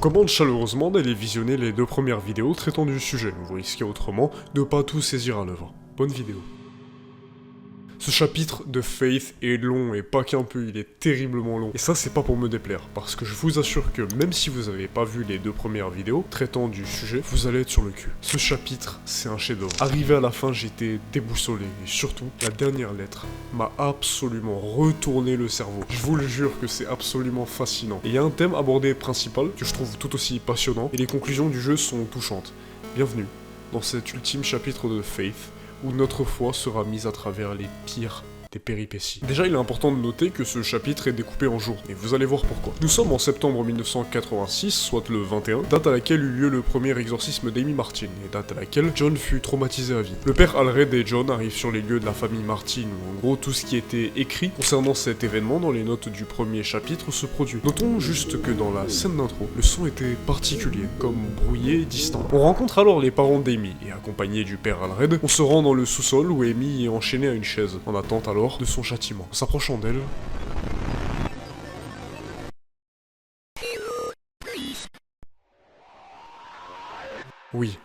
recommande chaleureusement d'aller visionner les 2 premières vidéos traitant du sujet, vous risquez autrement de pas tout saisir à l'œuvre. Bonne vidéo. Ce chapitre de Faith est long, et pas qu'un peu, il est terriblement long. Et ça, c'est pas pour me déplaire, parce que je vous assure que même si vous avez pas vu les 2 premières vidéos traitant du sujet, vous allez être sur le cul. Ce chapitre, c'est un chef-d'œuvre. Arrivé à la fin, j'étais déboussolé, et surtout, la dernière lettre m'a absolument retourné le cerveau. Je vous le jure que c'est absolument fascinant. Et il y a un thème abordé principal que je trouve tout aussi passionnant, et les conclusions du jeu sont touchantes. Bienvenue dans cet ultime chapitre de Faith, où notre foi sera mise à travers les pires des péripéties. Déjà, il est important de noter que ce chapitre est découpé en jours, et vous allez voir pourquoi. Nous sommes en septembre 1986, soit le 21, date à laquelle eut lieu le premier exorcisme d'Amy Martin, et date à laquelle John fut traumatisé à vie. Le père Allred et John arrivent sur les lieux de la famille Martin, où en gros tout ce qui était écrit concernant cet événement dans les notes du premier chapitre se produit. Notons juste que dans la scène d'intro, le son était particulier, comme brouillé et distant. On rencontre alors les parents d'Amy, et accompagnés du père Allred, on se rend dans le sous-sol où Amy est enchaînée à une chaise, en attente alors de son châtiment. En s'approchant d'elle, oui,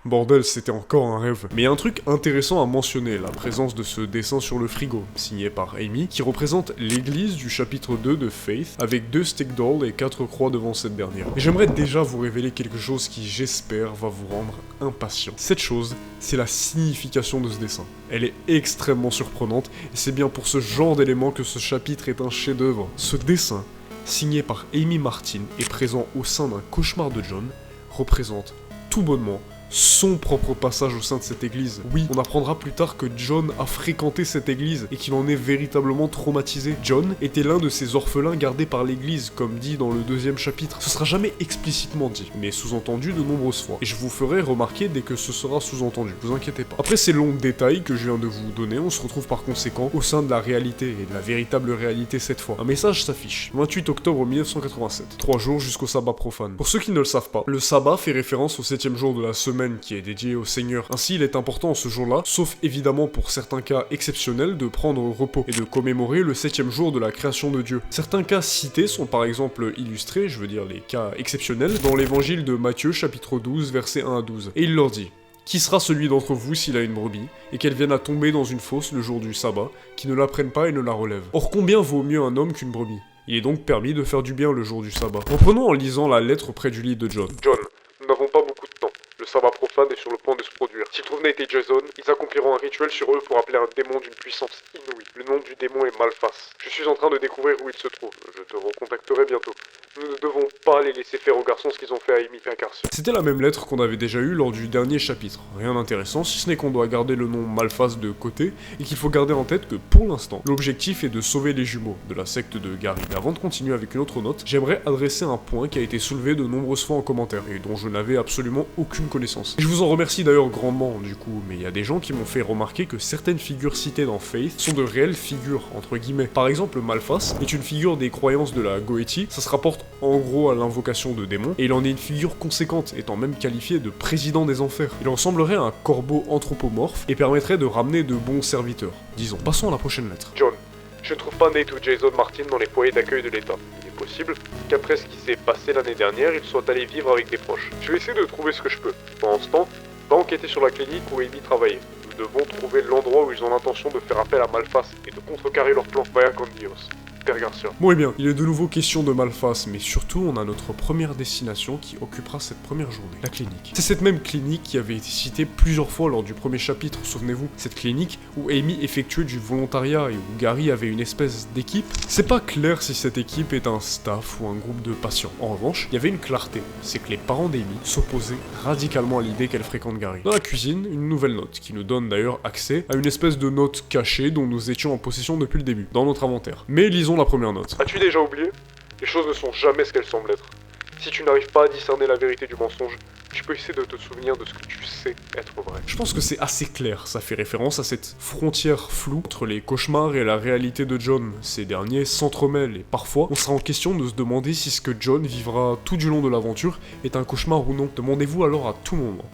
bordel, c'était encore un rêve. Mais il y a un truc intéressant à mentionner, la présence de ce dessin sur le frigo, signé par Amy, qui représente l'église du chapitre 2 de Faith, avec 2 stick dolls et 4 croix devant cette dernière. Et j'aimerais déjà vous révéler quelque chose qui, j'espère, va vous rendre impatient. Cette chose, c'est la signification de ce dessin. Elle est extrêmement surprenante, et c'est bien pour ce genre d'élément que ce chapitre est un chef-d'œuvre. Ce dessin, signé par Amy Martin et présent au sein d'un cauchemar de John, représente tout bonnement son propre passage au sein de cette église. Oui, on apprendra plus tard que John a fréquenté cette église et qu'il en est véritablement traumatisé. John était l'un de ces orphelins gardés par l'église, comme dit dans le 2e chapitre. Ce sera jamais explicitement dit, mais sous-entendu de nombreuses fois. Et je vous ferai remarquer dès que ce sera sous-entendu, vous inquiétez pas. Après ces longs détails que je viens de vous donner, on se retrouve par conséquent au sein de la réalité, et de la véritable réalité cette fois. Un message s'affiche. 28 octobre 1987. 3 jours jusqu'au sabbat profane. Pour ceux qui ne le savent pas, le sabbat fait référence au 7e jour de la semaine qui est dédié au Seigneur. Ainsi, il est important ce jour-là, sauf évidemment pour certains cas exceptionnels, de prendre repos et de commémorer le 7e jour de la création de Dieu. Certains cas cités sont par exemple illustrés, je veux dire les cas exceptionnels, dans l'évangile de Matthieu chapitre 12 versets 1 à 12. Et il leur dit: qui sera celui d'entre vous s'il a une brebis, et qu'elle vienne à tomber dans une fosse le jour du sabbat, qui ne la prenne pas et ne la relève? Or combien vaut mieux un homme qu'une brebis? Il est donc permis de faire du bien le jour du sabbat. Reprenons en lisant la lettre près du lit de John. John, nous n'avons pas beaucoup de temps. Le sabbat profane est sur le point de se produire. S'ils trouvent Nate et Jason, ils accompliront un rituel sur eux pour appeler un démon d'une puissance inouïe. Le nom du démon est Malphas. Je suis en train de découvrir où il se trouve. Je te recontacterai bientôt. Nous ne devons pas les laisser faire aux garçons ce qu'ils ont fait à Amy Garcia. C'était la même lettre qu'on avait déjà eue lors du dernier chapitre. Rien d'intéressant, si ce n'est qu'on doit garder le nom Malphas de côté, et qu'il faut garder en tête que pour l'instant, l'objectif est de sauver les jumeaux de la secte de Gary. Mais avant de continuer avec une autre note, j'aimerais adresser un point qui a été soulevé de nombreuses fois en commentaire, et dont je n'avais absolument aucune connaissance. Et je vous en remercie d'ailleurs grandement du coup, mais il y a des gens qui m'ont fait remarquer que certaines figures citées dans Faith sont de réelles figures, entre guillemets. Par exemple, Malphas est une figure des croyances de la Goetie, ça se rapporte en gros à l'invocation de démons, et il en est une figure conséquente, étant même qualifié de président des enfers. Il ressemblerait à un corbeau anthropomorphe, et permettrait de ramener de bons serviteurs. Disons, passons à la prochaine lettre. John, je ne trouve pas Nate ou Jason Martin dans les foyers d'accueil de l'État. Il est possible qu'après ce qui s'est passé l'année dernière, ils soient allés vivre avec des proches. Je vais essayer de trouver ce que je peux. Pendant ce temps, va enquêter sur la clinique où Amy travaillait. Nous devons trouver l'endroit où ils ont l'intention de faire appel à Malphas et de contrecarrer leur plan. Vaya con Dios. Père Garcia. Bon et bien, il est de nouveau question de Malphas, mais surtout on a notre première destination qui occupera cette première journée, la clinique. C'est cette même clinique qui avait été citée plusieurs fois lors du premier chapitre, souvenez-vous. Cette clinique où Amy effectuait du volontariat et où Gary avait une espèce d'équipe. C'est pas clair si cette équipe est un staff ou un groupe de patients. En revanche, il y avait une clarté, c'est que les parents d'Amy s'opposaient radicalement à l'idée qu'elle fréquente Gary. Dans la cuisine, une nouvelle note, qui nous donne d'ailleurs accès à une espèce de note cachée dont nous étions en possession depuis le début, dans notre inventaire. Mais lisons la première note. As-tu déjà oublié? Les choses ne sont jamais ce qu'elles semblent être. Si tu n'arrives pas à discerner la vérité du mensonge, tu peux essayer de te souvenir de ce que tu sais être vrai. Je pense que c'est assez clair, ça fait référence à cette frontière floue entre les cauchemars et la réalité de John. Ces derniers s'entremêlent et parfois, on sera en question de se demander si ce que John vivra tout du long de l'aventure est un cauchemar ou non. Demandez-vous alors à tout moment,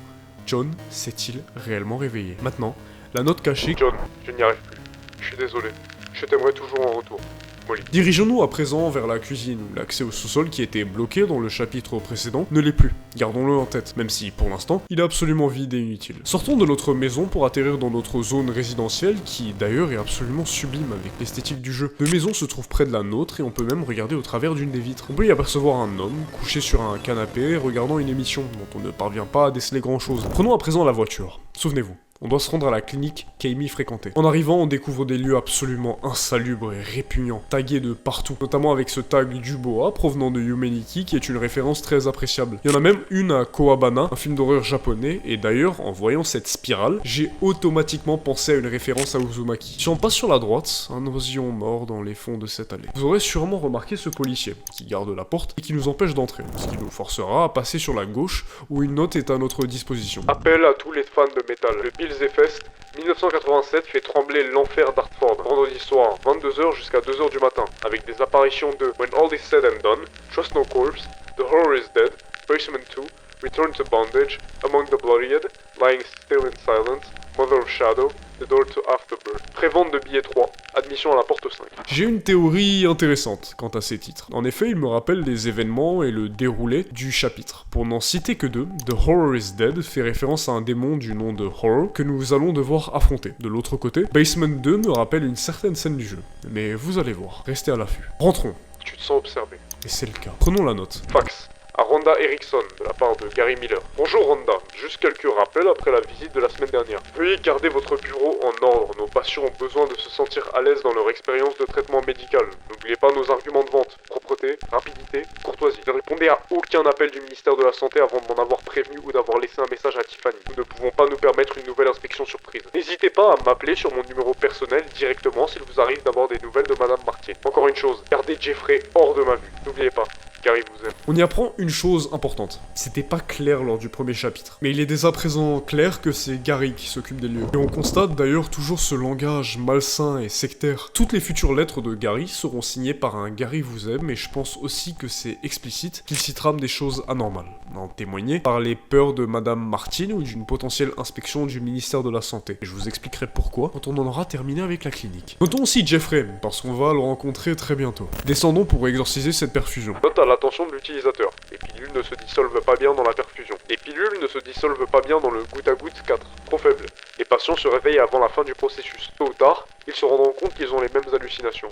John s'est-il réellement réveillé? Maintenant, la note cachée... John, je n'y arrive plus. Je suis désolé. Je t'aimerais toujours en retour. Molly. Dirigeons-nous à présent vers la cuisine, où l'accès au sous-sol qui était bloqué dans le chapitre précédent ne l'est plus. Gardons-le en tête, même si, pour l'instant, il est absolument vide et inutile. Sortons de notre maison pour atterrir dans notre zone résidentielle, qui d'ailleurs est absolument sublime avec l'esthétique du jeu. Deux maisons se trouvent près de la nôtre et on peut même regarder au travers d'une des vitres. On peut y apercevoir un homme, couché sur un canapé, regardant une émission dont on ne parvient pas à déceler grand-chose. Prenons à présent la voiture. Souvenez-vous. On doit se rendre à la clinique qu'Amy fréquentait. En arrivant, on découvre des lieux absolument insalubres et répugnants, tagués de partout, notamment avec ce tag du boa provenant de Humanity qui est une référence très appréciable. Il y en a même une à Koabana, un film d'horreur japonais, et d'ailleurs, en voyant cette spirale, j'ai automatiquement pensé à une référence à Uzumaki. Si on passe sur la droite, un oisillon mort dans les fonds de cette allée. Vous aurez sûrement remarqué ce policier, qui garde la porte et qui nous empêche d'entrer, ce qui nous forcera à passer sur la gauche, où une note est à notre disposition. Appel à tous les fans de métal. Le Bills et Fest 1987 fait trembler l'enfer d'Hartford. Vendredi soir, 22h jusqu'à 2h du matin, avec des apparitions de When All Is Said and Done, Trust No Corpse, The Horror Is Dead, Basement 2, Return to Bondage, Among the Bloodied, Lying Still in Silence, Mother of Shadow, The Door to Afterbirth. Prévente de billets 3, admission à la porte 5. J'ai une théorie intéressante quant à ces titres. En effet, ils me rappellent les événements et le déroulé du chapitre. Pour n'en citer que deux, The Horror is Dead fait référence à un démon du nom de Horror que nous allons devoir affronter. De l'autre côté, Basement 2 me rappelle une certaine scène du jeu. Mais vous allez voir, restez à l'affût. Rentrons. Tu te sens observé. Et c'est le cas. Prenons la note. Fax. À Rhonda Erickson, de la part de Gary Miller. Bonjour Rhonda, juste quelques rappels après la visite de la semaine dernière. Veuillez garder votre bureau en ordre, nos patients ont besoin de se sentir à l'aise dans leur expérience de traitement médical. N'oubliez pas nos arguments de vente, propreté, rapidité, courtoisie. Ne répondez à aucun appel du ministère de la Santé avant de m'en avoir prévenu ou d'avoir laissé un message à Tiffany. Nous ne pouvons pas nous permettre une nouvelle inspection surprise. N'hésitez pas à m'appeler sur mon numéro personnel directement s'il vous arrive d'avoir des nouvelles de Madame Martin. Encore une chose, gardez Jeffrey hors de ma vue. N'oubliez pas. Gary vous aime. On y apprend une chose importante. C'était pas clair lors du premier chapitre, mais il est dès à présent clair que c'est Gary qui s'occupe des lieux. Et on constate d'ailleurs toujours ce langage malsain et sectaire. Toutes les futures lettres de Gary seront signées par un Gary vous aime, et je pense aussi que c'est explicite qu'il s'y trame des choses anormales, en témoigner par les peurs de Madame Martin ou d'une potentielle inspection du ministère de la Santé. Et je vous expliquerai pourquoi quand on en aura terminé avec la clinique. Notons aussi Jeffrey, parce qu'on va le rencontrer très bientôt. Descendons pour exorciser cette perfusion. Note à l'attention de l'utilisateur. Les pilules ne se dissolvent pas bien dans la perfusion. Les pilules ne se dissolvent pas bien dans le goutte à goutte 4. Trop faible. Les patients se réveillent avant la fin du processus. Tôt ou tard, ils se rendront compte qu'ils ont les mêmes hallucinations.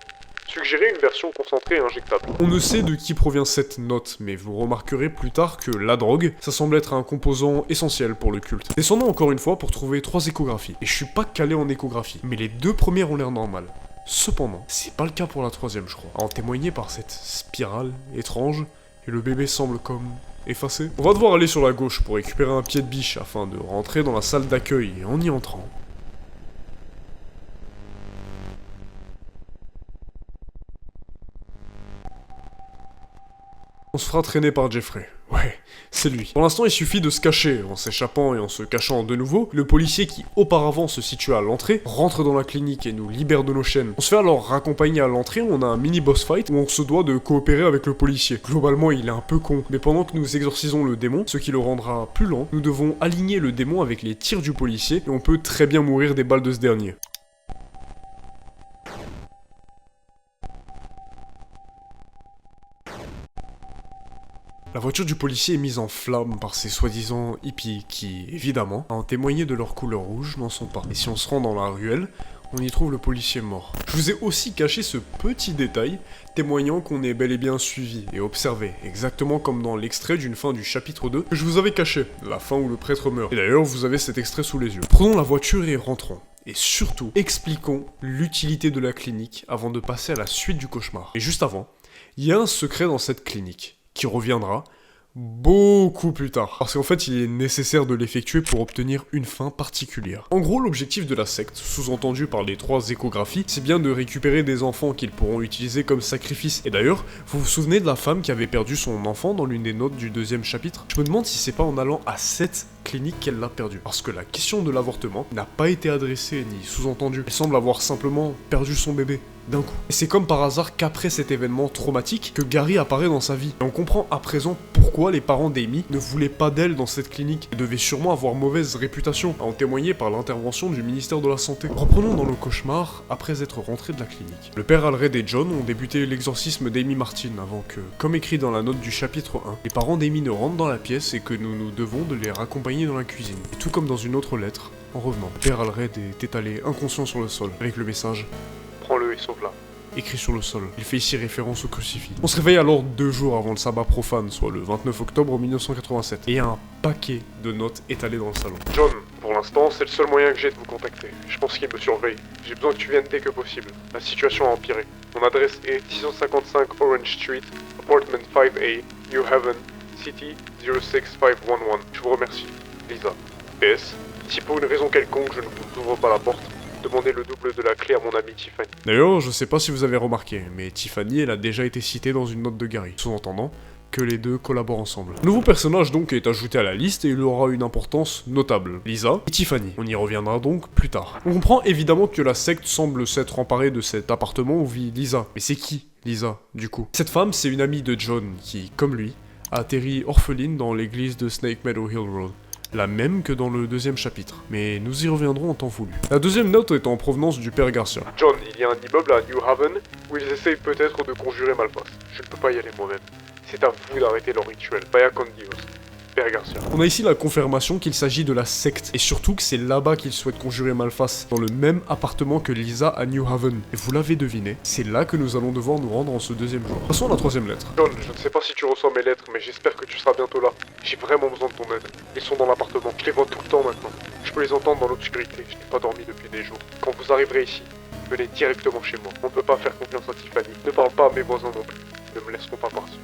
Suggérez une version concentrée et injectable. On ne sait de qui provient cette note, mais vous remarquerez plus tard que la drogue, ça semble être un composant essentiel pour le culte. Descendons encore une fois pour trouver 3 échographies. Et je suis pas calé en échographie, mais les 2 premières ont l'air normales. Cependant, c'est pas le cas pour la 3e, je crois. À en témoigner par cette spirale étrange, et le bébé semble comme effacé. On va devoir aller sur la gauche pour récupérer un pied de biche afin de rentrer dans la salle d'accueil, et en y entrant... on se fera traîner par Jeffrey. Ouais, c'est lui. Pour l'instant, il suffit de se cacher. En s'échappant et en se cachant de nouveau, le policier qui auparavant se situait à l'entrée rentre dans la clinique et nous libère de nos chaînes. On se fait alors raccompagner à l'entrée, on a un mini boss fight où on se doit de coopérer avec le policier. Globalement, il est un peu con, mais pendant que nous exorcisons le démon, ce qui le rendra plus lent, nous devons aligner le démon avec les tirs du policier et on peut très bien mourir des balles de ce dernier. La voiture du policier est mise en flammes par ces soi-disant hippies qui, évidemment, à en témoigner de leur couleur rouge, n'en sont pas. Et si on se rend dans la ruelle, on y trouve le policier mort. Je vous ai aussi caché ce petit détail, témoignant qu'on est bel et bien suivi et observé, exactement comme dans l'extrait d'une fin du chapitre 2 que je vous avais caché, la fin où le prêtre meurt. Et d'ailleurs, vous avez cet extrait sous les yeux. Prenons la voiture et rentrons. Et surtout, expliquons l'utilité de la clinique avant de passer à la suite du cauchemar. Et juste avant, il y a un secret dans cette clinique, qui reviendra beaucoup plus tard. Parce qu'en fait, il est nécessaire de l'effectuer pour obtenir une fin particulière. En gros, l'objectif de la secte, sous-entendu par les 3 échographies, c'est bien de récupérer des enfants qu'ils pourront utiliser comme sacrifice. Et d'ailleurs, vous vous souvenez de la femme qui avait perdu son enfant dans l'une des notes du 2e chapitre? Je me demande si c'est pas en allant à cette clinique qu'elle l'a perdu. Parce que la question de l'avortement n'a pas été adressée ni sous-entendue. Elle semble avoir simplement perdu son bébé. D'un coup. Et c'est comme par hasard qu'après cet événement traumatique, que Gary apparaît dans sa vie. Et on comprend à présent pourquoi les parents d'Amy ne voulaient pas d'elle dans cette clinique et devaient sûrement avoir mauvaise réputation, à en témoigner par l'intervention du ministère de la Santé. Reprenons dans le cauchemar après être rentrés de la clinique. Le père Alred et John ont débuté l'exorcisme d'Amy Martin avant que, comme écrit dans la note du chapitre 1, les parents d'Amy ne rentrent dans la pièce et que nous nous devons de les raccompagner dans la cuisine. Et tout comme dans une autre lettre, en revenant, le père Alred est étalé inconscient sur le sol, avec le message « Prends-le et sauve-la ». Écrit sur le sol. Il fait ici référence au crucifix. On se réveille alors 2 jours avant le sabbat profane, soit le 29 octobre 1987, et un paquet de notes étalées dans le salon. John, pour l'instant, c'est le seul moyen que j'ai de vous contacter. Je pense qu'il me surveille. J'ai besoin que tu viennes dès que possible. La situation a empiré. Mon adresse est 655 Orange Street, Apartment 5A, New Haven, City 06511. Je vous remercie. Lisa. PS. Si pour une raison quelconque je ne vous ouvre pas la porte, demandez le double de la clé à mon amie Tiffany. D'ailleurs, je sais pas si vous avez remarqué, mais Tiffany, elle a déjà été citée dans une note de Gary, sous-entendant que les deux collaborent ensemble. Un nouveau personnage donc est ajouté à la liste et il aura une importance notable. Lisa et Tiffany. On y reviendra donc plus tard. On comprend évidemment que la secte semble s'être emparée de cet appartement où vit Lisa. Mais c'est qui, Lisa, du coup? Cette femme, c'est une amie de John qui, comme lui, a atterri orpheline dans l'église de Snake Meadow Hill Road. La même que dans le deuxième chapitre, mais nous y reviendrons en temps voulu. La deuxième note est en provenance du père Garcia. John, il y a un immeuble à New Haven où ils essayent peut-être de conjurer Malphas. Je ne peux pas y aller moi-même. C'est à vous d'arrêter leur rituel. Vaya con Dios. Père Garcia. On a ici la confirmation qu'il s'agit de la secte, et surtout que c'est là-bas qu'ils souhaitent conjurer Malphas, dans le même appartement que Lisa à New Haven. Et vous l'avez deviné, c'est là que nous allons devoir nous rendre en ce deuxième jour. Passons à la troisième lettre. John, je ne sais pas si tu reçois mes lettres, mais j'espère que tu seras bientôt là. J'ai vraiment besoin de ton aide. Ils sont dans l'appartement, je les vois tout le temps maintenant. Je peux les entendre dans l'obscurité, je n'ai pas dormi depuis des jours. Quand vous arriverez ici, venez directement chez moi. On ne peut pas faire confiance à Tiffany. Ne parle pas à mes voisins non plus. Ils ne me laisseront pas partir.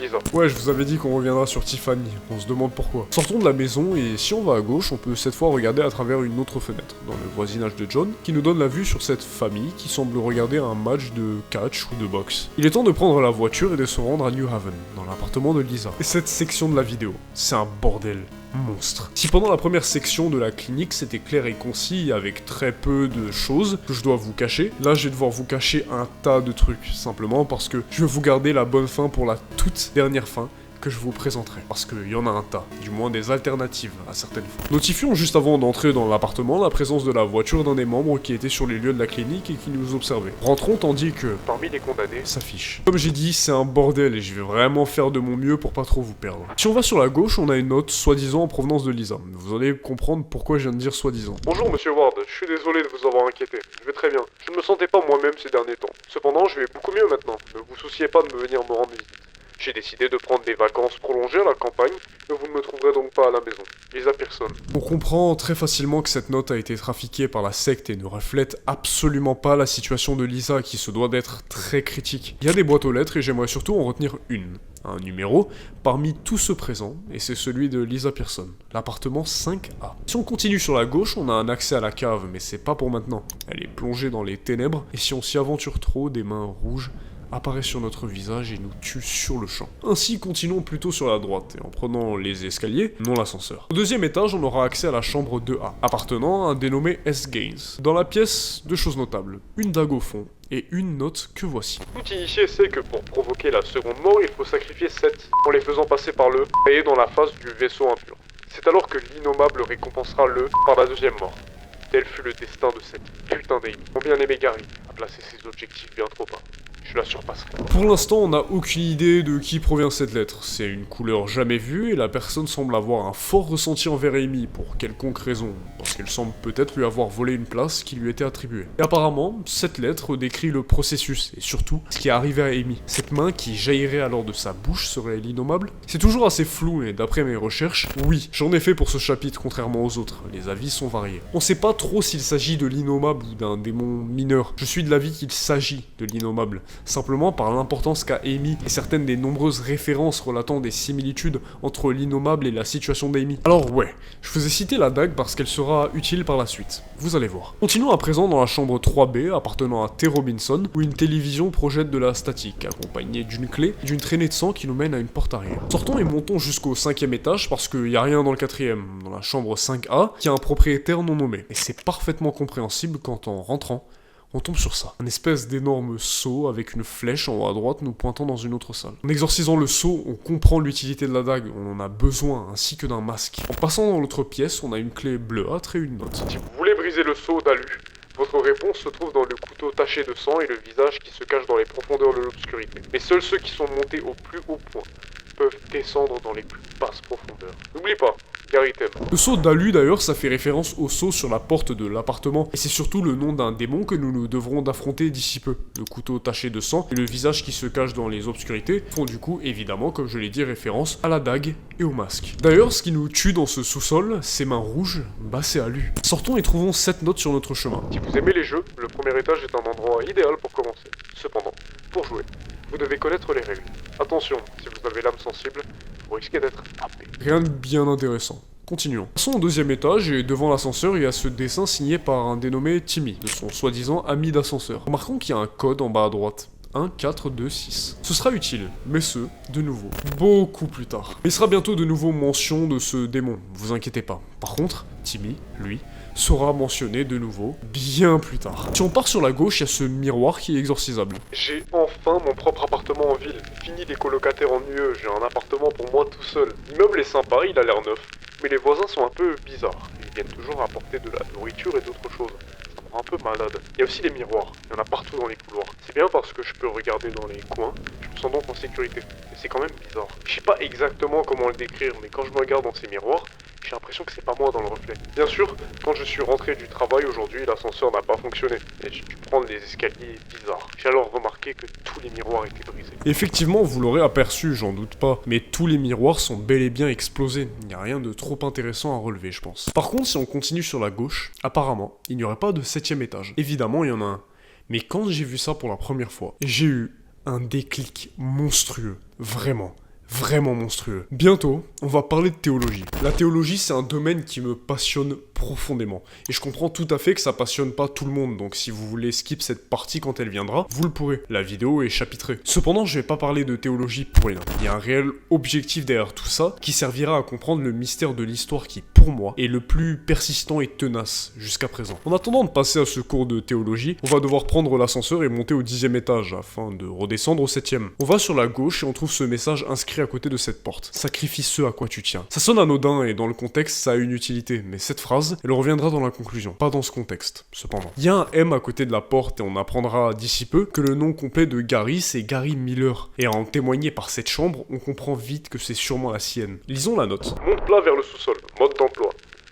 Lisa. Ouais, je vous avais dit qu'on reviendra sur Tiffany, on se demande pourquoi. Sortons de la maison et si on va à gauche, on peut cette fois regarder à travers une autre fenêtre, dans le voisinage de John, qui nous donne la vue sur cette famille qui semble regarder un match de catch ou de boxe. Il est temps de prendre la voiture et de se rendre à New Haven, dans l'appartement de Lisa. Et cette section de la vidéo, c'est un bordel monstre. Si pendant la première section de la clinique c'était clair et concis avec très peu de choses que je dois vous cacher, là je vais devoir vous cacher un tas de trucs, simplement parce que je vais vous garder la bonne fin pour la toute dernière fin que je vous présenterai, parce qu'il y en a un tas, du moins des alternatives à certaines fois. Notifions juste avant d'entrer dans l'appartement la présence de la voiture d'un des membres qui était sur les lieux de la clinique et qui nous observait. Rentrons tandis que, parmi les condamnés, s'affiche. Comme j'ai dit, c'est un bordel et je vais vraiment faire de mon mieux pour pas trop vous perdre. Si on va sur la gauche, on a une note soi-disant en provenance de Lisa. Vous allez comprendre pourquoi je viens de dire soi-disant. Bonjour Monsieur Ward, je suis désolé de vous avoir inquiété. Je vais très bien. Je ne me sentais pas moi-même ces derniers temps. Cependant, je vais beaucoup mieux maintenant. Ne vous souciez pas de me venir me rendre visite. J'ai décidé de prendre des vacances prolongées à la campagne, mais vous ne me trouverez donc pas à la maison. Lisa Pearson. On comprend très facilement que cette note a été trafiquée par la secte et ne reflète absolument pas la situation de Lisa qui se doit d'être très critique. Il y a des boîtes aux lettres et j'aimerais surtout en retenir une. Un numéro parmi tous ceux présents, et c'est celui de Lisa Pearson, l'appartement 5A. Si on continue sur la gauche, on a un accès à la cave, mais c'est pas pour maintenant. Elle est plongée dans les ténèbres, et si on s'y aventure trop, des mains rouges apparaît sur notre visage et nous tue sur le champ. Ainsi, continuons plutôt sur la droite, et en prenant les escaliers, non l'ascenseur. Au deuxième étage, on aura accès à la chambre 2A, appartenant à un dénommé S. Gaines. Dans la pièce, deux choses notables, une dague au fond, et une note que voici. Tout initié sait que pour provoquer la seconde mort, il faut sacrifier 7, en les faisant passer par le et dans la face du vaisseau impur. C'est alors que l'innommable récompensera le par la deuxième mort. Tel fut le destin de cette putain d'Amy. Mon bien-aimé Gary a placé ses objectifs bien trop bas. Je la surpasserai. Pour l'instant, on n'a aucune idée de qui provient cette lettre. C'est une couleur jamais vue et la personne semble avoir un fort ressenti envers Amy pour quelconque raison, parce qu'elle semble peut-être lui avoir volé une place qui lui était attribuée. Et apparemment, cette lettre décrit le processus et surtout ce qui est arrivé à Amy. Cette main qui jaillirait alors de sa bouche serait l'innommable? C'est toujours assez flou et d'après mes recherches, oui, j'en ai fait pour ce chapitre contrairement aux autres. Les avis sont variés. On sait pas trop s'il s'agit de l'innommable ou d'un démon mineur. Je suis de l'avis qu'il s'agit de l'innommable. simplement par l'importance qu'a Amy et certaines des nombreuses références relatant des similitudes entre l'innommable et la situation d'Amy. Alors ouais, je faisais citer la dague parce qu'elle sera utile par la suite, vous allez voir. Continuons à présent dans la chambre 3B appartenant à T. Robinson, où une télévision projette de la statique, accompagnée d'une clé et d'une traînée de sang qui nous mène à une porte arrière. Sortons et montons jusqu'au 5e étage parce qu'il n'y a rien dans le 4e, dans la chambre 5A, qui a un propriétaire non nommé. Et c'est parfaitement compréhensible quand en rentrant, on tombe sur ça. Un espèce d'énorme seau avec une flèche en haut à droite nous pointant dans une autre salle. En exorcisant le seau, on comprend l'utilité de la dague, on en a besoin, ainsi que d'un masque. En passant dans l'autre pièce, on a une clé bleuâtre et une note. Si vous voulez briser le seau d'alu, votre réponse se trouve dans le couteau taché de sang et le visage qui se cache dans les profondeurs de l'obscurité. Mais seuls ceux qui sont montés au plus haut point peuvent descendre dans les plus basses profondeurs. N'oublie pas, Gary t'aime. Le sceau d'Alu d'ailleurs, ça fait référence au sceau sur la porte de l'appartement, et c'est surtout le nom d'un démon que nous devrons d'affronter d'ici peu. Le couteau taché de sang et le visage qui se cache dans les obscurités font du coup évidemment, comme je l'ai dit, référence à la dague et au masque. D'ailleurs, ce qui nous tue dans ce sous-sol, ces mains rouges, bah c'est Alu. Sortons et trouvons 7 notes sur notre chemin. Si vous aimez les jeux, le premier étage est un endroit idéal pour commencer. Cependant, pour jouer, vous devez connaître les règles. Attention, si vous avez l'âme sensible, vous risquez d'être happé. Rien de bien intéressant. Continuons. Passons au 2e étage et devant l'ascenseur, il y a ce dessin signé par un dénommé Timmy, de son soi-disant ami d'ascenseur. Remarquons qu'il y a un code en bas à droite. 1, 4, 2, 6. Ce sera utile, mais ce, de nouveau, beaucoup plus tard. Il sera bientôt de nouveau mention de ce démon, vous inquiétez pas. Par contre, Timmy, lui, sera mentionné de nouveau bien plus tard. Si on part sur la gauche, il y a ce miroir qui est exorcisable. J'ai enfin mon propre appartement en ville. Fini des colocataires ennuyeux, j'ai un appartement pour moi tout seul. L'immeuble est sympa, il a l'air neuf, mais les voisins sont un peu bizarres. Ils viennent toujours apporter de la nourriture et d'autres choses. Ça me rend un peu malade. Il y a aussi les miroirs, il y en a partout dans les couloirs. C'est bien parce que je peux regarder dans les coins, je me sens donc en sécurité. Mais c'est quand même bizarre. Je sais pas exactement comment le décrire, mais quand je me regarde dans ces miroirs, j'ai l'impression que c'est pas moi dans le reflet. Bien sûr, quand je suis rentré du travail aujourd'hui, l'ascenseur n'a pas fonctionné. Et j'ai dû prendre des escaliers bizarres. J'ai alors remarqué que tous les miroirs étaient brisés. Effectivement, vous l'aurez aperçu, j'en doute pas. Mais tous les miroirs sont bel et bien explosés. Il n'y a rien de trop intéressant à relever, je pense. Par contre, si on continue sur la gauche, apparemment, il n'y aurait pas de 7e étage. Évidemment, il y en a un. Mais quand j'ai vu ça pour la première fois, j'ai eu un déclic monstrueux. Vraiment monstrueux. Bientôt, on va parler de théologie. La théologie, c'est un domaine qui me passionne profondément. Et je comprends tout à fait que ça passionne pas tout le monde, donc si vous voulez skip cette partie quand elle viendra, vous le pourrez. La vidéo est chapitrée. Cependant, je vais pas parler de théologie pour rien. Il y a un réel objectif derrière tout ça, qui servira à comprendre le mystère de l'histoire qui, pour moi, est le plus persistant et tenace jusqu'à présent. En attendant de passer à ce cours de théologie, on va devoir prendre l'ascenseur et monter au 10e étage, afin de redescendre au 7e. On va sur la gauche et on trouve ce message inscrit à côté de cette porte. Sacrifie ce à quoi tu tiens. Ça sonne anodin et dans le contexte, ça a une utilité, mais cette phrase, elle reviendra dans la conclusion, pas dans ce contexte, cependant. Il y a un M à côté de la porte et on apprendra d'ici peu que le nom complet de Gary, c'est Gary Miller. Et à en témoigner par cette chambre, on comprend vite que c'est sûrement la sienne. Lisons la note. Monte plat vers le sous-sol, mode d'emploi.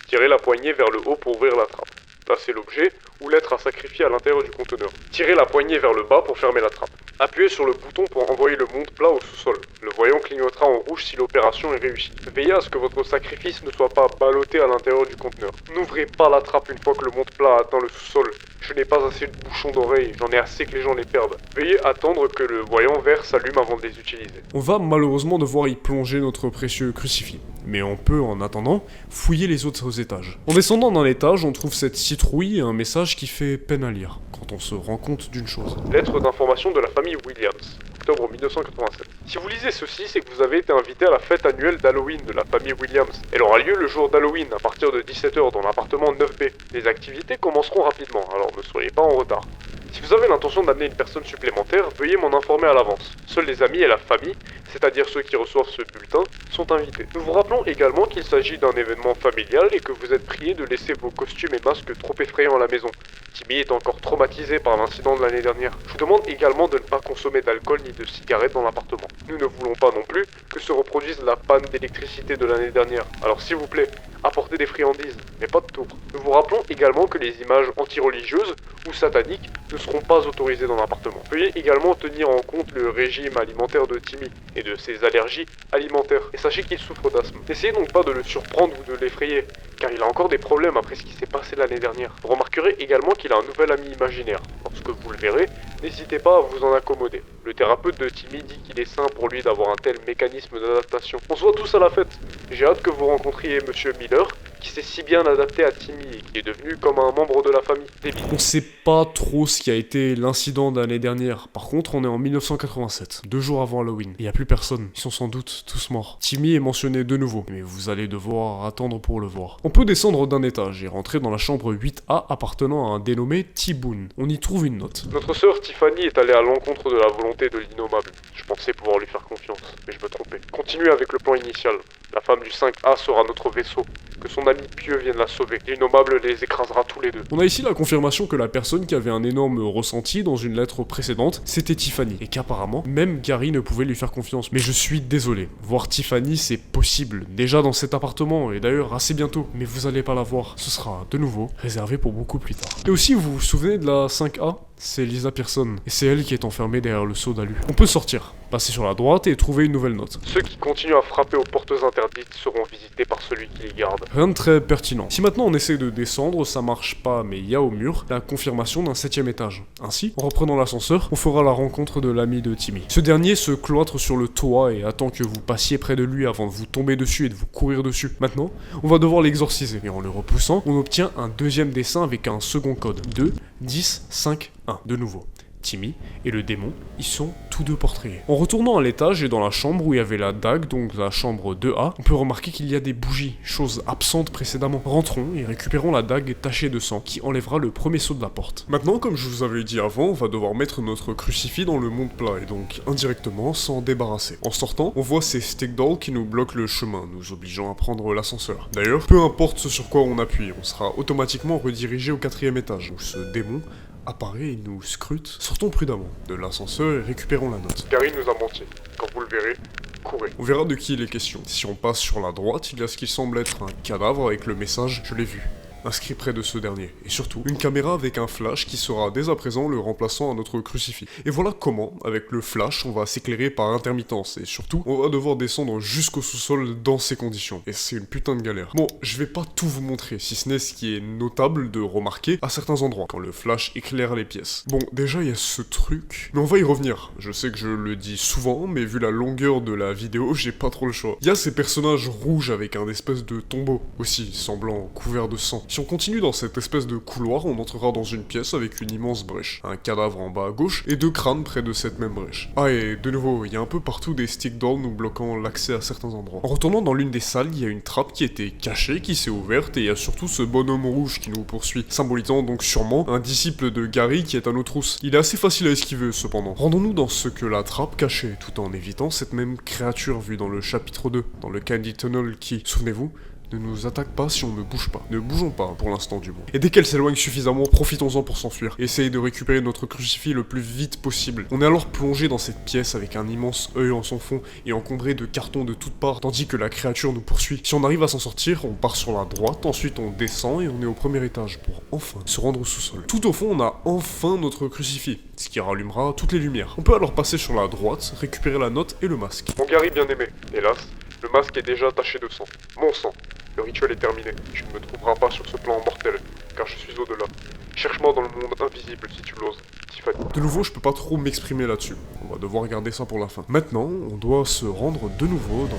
Tirez la poignée vers le haut pour ouvrir la trappe. Placez l'objet ou l'être à sacrifier à l'intérieur du conteneur. Tirez la poignée vers le bas pour fermer la trappe. Appuyez sur le bouton pour envoyer le monte plat au sous-sol. Le voyant clignotera en rouge si l'opération est réussie. Veillez à ce que votre sacrifice ne soit pas ballotté à l'intérieur du conteneur. N'ouvrez pas la trappe une fois que le monte plat a atteint le sous-sol. Je n'ai pas assez de bouchons d'oreilles, j'en ai assez que les gens les perdent. Veuillez attendre que le voyant vert s'allume avant de les utiliser. On va malheureusement devoir y plonger notre précieux crucifix. Mais on peut, en attendant, fouiller les autres étages. En descendant d'un étage, on trouve cette citrouille et un message qui fait peine à lire, quand on se rend compte d'une chose. Lettre d'information de la famille Williams, octobre 1987. Si vous lisez ceci, c'est que vous avez été invité à la fête annuelle d'Halloween de la famille Williams. Elle aura lieu le jour d'Halloween, à partir de 17h dans l'appartement 9B. Les activités commenceront rapidement, alors ne soyez pas en retard. Si vous avez l'intention d'amener une personne supplémentaire, veuillez m'en informer à l'avance. Seuls les amis et la famille, c'est-à-dire ceux qui reçoivent ce bulletin, sont invités. Nous vous rappelons également qu'il s'agit d'un événement familial et que vous êtes priés de laisser vos costumes et masques trop effrayants à la maison. Timmy est encore traumatisé par l'incident de l'année dernière. Je vous demande également de ne pas consommer d'alcool ni de cigarettes dans l'appartement. Nous ne voulons pas non plus que se reproduise la panne d'électricité de l'année dernière. Alors s'il vous plaît, apportez des friandises, mais pas de tour. Nous vous rappelons également que les images anti-religieuses ou sataniques ne seront pas autorisés dans l'appartement. Veuillez également tenir en compte le régime alimentaire de Timmy et de ses allergies alimentaires. Et sachez qu'il souffre d'asthme. N'essayez donc pas de le surprendre ou de l'effrayer, car il a encore des problèmes après ce qui s'est passé l'année dernière. Vous remarquerez également qu'il a un nouvel ami imaginaire. Lorsque vous le verrez, n'hésitez pas à vous en accommoder. Le thérapeute de Timmy dit qu'il est sain pour lui d'avoir un tel mécanisme d'adaptation. On se voit tous à la fête. J'ai hâte que vous rencontriez Monsieur Miller, qui s'est si bien adapté à Timmy et qui est devenu comme un membre de la famille. Débile. On sait pas trop ce qui a été l'incident de l'année dernière. Par contre, on est en 1987, 2 jours avant Halloween. Il y a plus personne. Ils sont sans doute tous morts. Timmy est mentionné de nouveau, mais vous allez devoir attendre pour le voir. On peut descendre d'un étage et rentrer dans la chambre 8A appartenant à un dénommé T-Boone. On y trouve une note. Notre sœur Tiffany est allée à l'encontre de la volonté de l'innommable. Je pensais pouvoir lui faire confiance, mais je me trompais. Continuez avec le plan initial. La femme du 5A sera notre vaisseau. Que son ami pieux vienne la sauver. L'innommable les écrasera tous les deux. On a ici la confirmation que la personne qui avait un énorme ressenti dans une lettre précédente, c'était Tiffany. Et qu'apparemment, même Gary ne pouvait lui faire confiance. Mais je suis désolé. Voir Tiffany, c'est possible. Déjà dans cet appartement, et d'ailleurs assez bientôt. Mais vous allez pas la voir. Ce sera, de nouveau, réservé pour beaucoup plus tard. Et aussi, vous vous souvenez de la 5A ? C'est Lisa Pearson, et c'est elle qui est enfermée derrière le seau d'alu. On peut sortir, passer sur la droite et trouver une nouvelle note. Ceux qui continuent à frapper aux portes interdites seront visités par celui qui les garde. Rien de très pertinent. Si maintenant on essaie de descendre, ça marche pas, mais il y a au mur la confirmation d'un 7ème étage. Ainsi, en reprenant l'ascenseur, on fera la rencontre de l'ami de Timmy. Ce dernier se cloître sur le toit et attend que vous passiez près de lui avant de vous tomber dessus et de vous courir dessus. Maintenant, on va devoir l'exorciser, et en le repoussant, on obtient un 2ème dessin avec un second code. 2, 10, 5, 1. De nouveau. Timmy et le démon, ils sont tous deux portraits. En retournant à l'étage et dans la chambre où il y avait la dague, donc la chambre 2A, on peut remarquer qu'il y a des bougies, chose absente précédemment. Rentrons et récupérons la dague tachée de sang qui enlèvera le premier saut de la porte. Maintenant, comme je vous avais dit avant, on va devoir mettre notre crucifix dans le monde plat et donc indirectement s'en débarrasser. En sortant, on voit ces stick dolls qui nous bloquent le chemin, nous obligeant à prendre l'ascenseur. D'ailleurs, peu importe ce sur quoi on appuie, on sera automatiquement redirigé au 4ème étage, où ce démon apparaît et nous scrute. Sortons prudemment de l'ascenseur et récupérons la note. Gary nous a menti. Quand vous le verrez, courez. On verra de qui il est question. Si on passe sur la droite, il y a ce qui semble être un cadavre avec le message « Je l'ai vu ». Inscrit près de ce dernier. Et surtout, une caméra avec un flash qui sera dès à présent le remplaçant à notre crucifix. Et voilà comment, avec le flash, on va s'éclairer par intermittence. Et surtout, on va devoir descendre jusqu'au sous-sol dans ces conditions. Et c'est une putain de galère. Bon, je vais pas tout vous montrer, si ce n'est ce qui est notable de remarquer à certains endroits, quand le flash éclaire les pièces. Bon, déjà, il y a ce truc, mais on va y revenir. Je sais que je le dis souvent, mais vu la longueur de la vidéo, j'ai pas trop le choix. Il y a ces personnages rouges avec un espèce de tombeau, aussi, semblant couvert de sang. Si on continue dans cette espèce de couloir, on entrera dans une pièce avec une immense brèche, un cadavre en bas à gauche et 2 crânes près de cette même brèche. Ah et de nouveau, il y a un peu partout des stick dolls nous bloquant l'accès à certains endroits. En retournant dans l'une des salles, il y a une trappe qui était cachée, qui s'est ouverte et il y a surtout ce bonhomme rouge qui nous poursuit, symbolisant donc sûrement un disciple de Gary qui est à nos trousses. Il est assez facile à esquiver cependant. Rendons-nous dans ce que la trappe cachait, tout en évitant cette même créature vue dans le chapitre 2, dans le Candy Tunnel qui, souvenez-vous, ne nous attaque pas si on ne bouge pas. Ne bougeons pas, pour l'instant du moins. Et dès qu'elle s'éloigne suffisamment, profitons-en pour s'enfuir. Essayez de récupérer notre crucifix le plus vite possible. On est alors plongé dans cette pièce avec un immense œil en son fond et encombré de cartons de toutes parts, tandis que la créature nous poursuit. Si on arrive à s'en sortir, on part sur la droite, ensuite on descend et on est au premier étage pour enfin se rendre au sous-sol. Tout au fond, on a enfin notre crucifix, ce qui rallumera toutes les lumières. On peut alors passer sur la droite, récupérer la note et le masque. Mon Gary bien-aimé, hélas, le masque est déjà taché de sang. Mon sang. Le rituel est terminé. Tu ne me trouveras pas sur ce plan mortel, car je suis au-delà. Cherche-moi dans le monde invisible si tu l'oses, Tiffany. De nouveau, je peux pas trop m'exprimer là-dessus. On va devoir garder ça pour la fin. Maintenant, on doit se rendre de nouveau dans...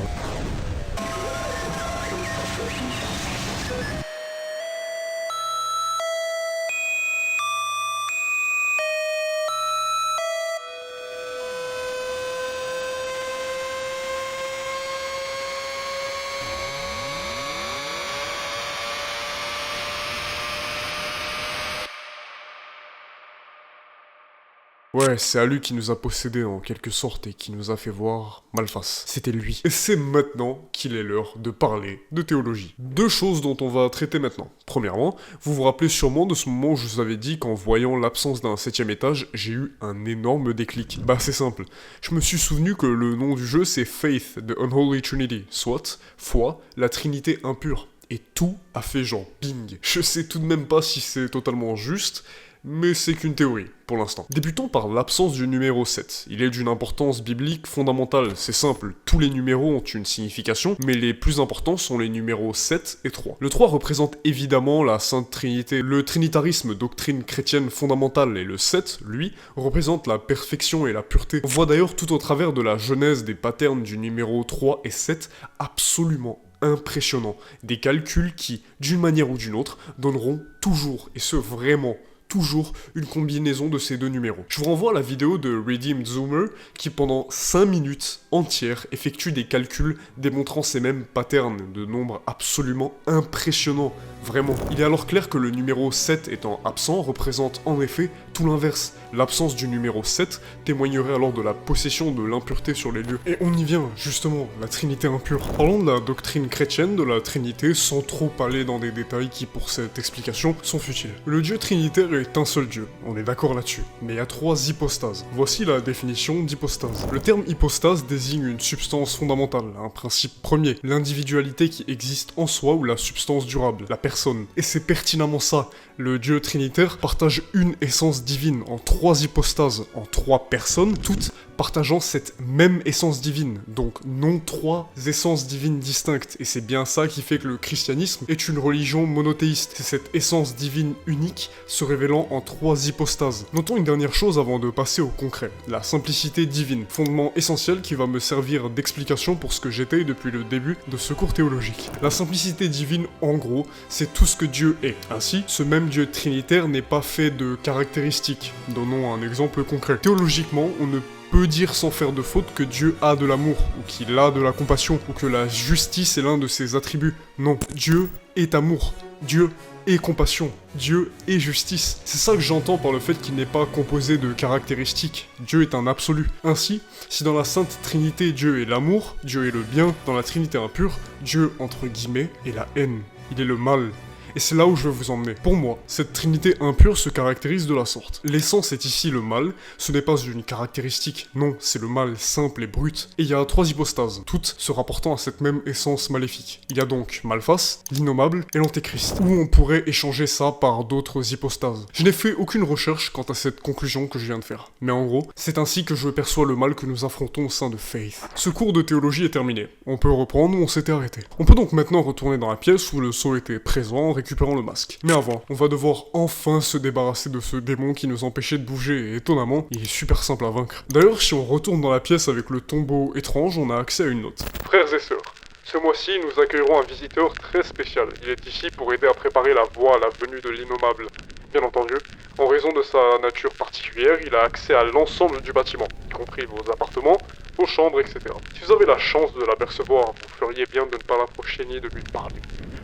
Ouais, c'est Alu qui nous a possédés en quelque sorte et qui nous a fait voir Malphas. C'était lui. Et c'est maintenant qu'il est l'heure de parler de théologie. 2 choses dont on va traiter maintenant. Premièrement, vous vous rappelez sûrement de ce moment où je vous avais dit qu'en voyant l'absence d'un 7ème étage, j'ai eu un énorme déclic. Bah c'est simple. Je me suis souvenu que le nom du jeu c'est Faith, the Unholy Trinity, soit foi, la Trinité impure. Et tout a fait genre bing. Je sais tout de même pas si c'est totalement juste, mais c'est qu'une théorie, pour l'instant. Débutons par l'absence du numéro 7. Il est d'une importance biblique fondamentale, c'est simple, tous les numéros ont une signification, mais les plus importants sont les numéros 7 et 3. Le 3 représente évidemment la Sainte Trinité, le trinitarisme, doctrine chrétienne fondamentale, et le 7, lui, représente la perfection et la pureté. On voit d'ailleurs tout au travers de la genèse des patterns du numéro 3 et 7 absolument impressionnants. Des calculs qui, d'une manière ou d'une autre, donneront toujours, et ce vraiment, toujours une combinaison de ces deux numéros. Je vous renvoie à la vidéo de Redeemed Zoomer qui pendant 5 minutes entières effectue des calculs démontrant ces mêmes patterns de nombres absolument impressionnants. Vraiment. Il est alors clair que le numéro 7 étant absent représente en effet tout l'inverse. L'absence du numéro 7 témoignerait alors de la possession de l'impureté sur les lieux. Et on y vient, justement, la Trinité impure. Parlons de la doctrine chrétienne de la Trinité sans trop aller dans des détails qui, pour cette explication, sont futiles. Le Dieu trinitaire est un seul Dieu, on est d'accord là-dessus. Mais il y a 3 hypostases. Voici la définition d'hypostase. Le terme hypostase désigne une substance fondamentale, un principe premier, l'individualité qui existe en soi ou la substance durable, la personne. Et c'est pertinemment ça. Le Dieu trinitaire partage une essence divine en 3 hypostases, en 3 personnes, toutes partageant cette même essence divine, donc non 3 essences divines distinctes, et c'est bien ça qui fait que le christianisme est une religion monothéiste, c'est cette essence divine unique se révélant en 3 hypostases. Notons une dernière chose avant de passer au concret, la simplicité divine, fondement essentiel qui va me servir d'explication pour ce que j'étais depuis le début de ce cours théologique. La simplicité divine, en gros, c'est tout ce que Dieu est. Ainsi, ce même Dieu trinitaire n'est pas fait de caractéristiques. Donnons un exemple concret. Théologiquement, on ne peut dire sans faire de faute que Dieu a de l'amour, ou qu'il a de la compassion, ou que la justice est l'un de ses attributs. Non, Dieu est amour. Dieu est compassion. Dieu est justice. C'est ça que j'entends par le fait qu'il n'est pas composé de caractéristiques. Dieu est un absolu. Ainsi, si dans la Sainte Trinité Dieu est l'amour, Dieu est le bien, dans la Trinité impure, Dieu, entre guillemets, est la haine. Il est le mal. Et c'est là où je veux vous emmener. Pour moi, cette trinité impure se caractérise de la sorte. L'essence est ici le mal, ce n'est pas une caractéristique, non, c'est le mal simple et brut. Et il y a 3 hypostases, toutes se rapportant à cette même essence maléfique. Il y a donc Malphas, l'innommable et l'antéchrist, où on pourrait échanger ça par d'autres hypostases. Je n'ai fait aucune recherche quant à cette conclusion que je viens de faire. Mais en gros, c'est ainsi que je perçois le mal que nous affrontons au sein de Faith. Ce cours de théologie est terminé. On peut reprendre où on s'était arrêté. On peut donc maintenant retourner dans la pièce où le sceau était présent, récupérant le masque. Mais avant, on va devoir enfin se débarrasser de ce démon qui nous empêchait de bouger et étonnamment, il est super simple à vaincre. D'ailleurs, si on retourne dans la pièce avec le tombeau étrange, on a accès à une note. Frères et sœurs, ce mois-ci, nous accueillerons un visiteur très spécial. Il est ici pour aider à préparer la voie à la venue de l'innommable. Bien entendu, en raison de sa nature particulière, il a accès à l'ensemble du bâtiment, y compris vos appartements, vos chambres, etc. Si vous avez la chance de l'apercevoir, vous feriez bien de ne pas l'approcher ni de lui parler.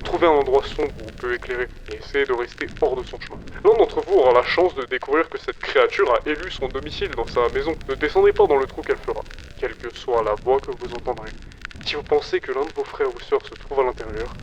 Trouvez un endroit sombre où vous pouvez éclairer et essayez de rester hors de son chemin. L'un d'entre vous aura la chance de découvrir que cette créature a élu son domicile dans sa maison. Ne descendez pas dans le trou qu'elle fera, quelle que soit la voix que vous entendrez. Si vous pensez que l'un de vos frères ou sœurs se trouve à l'intérieur,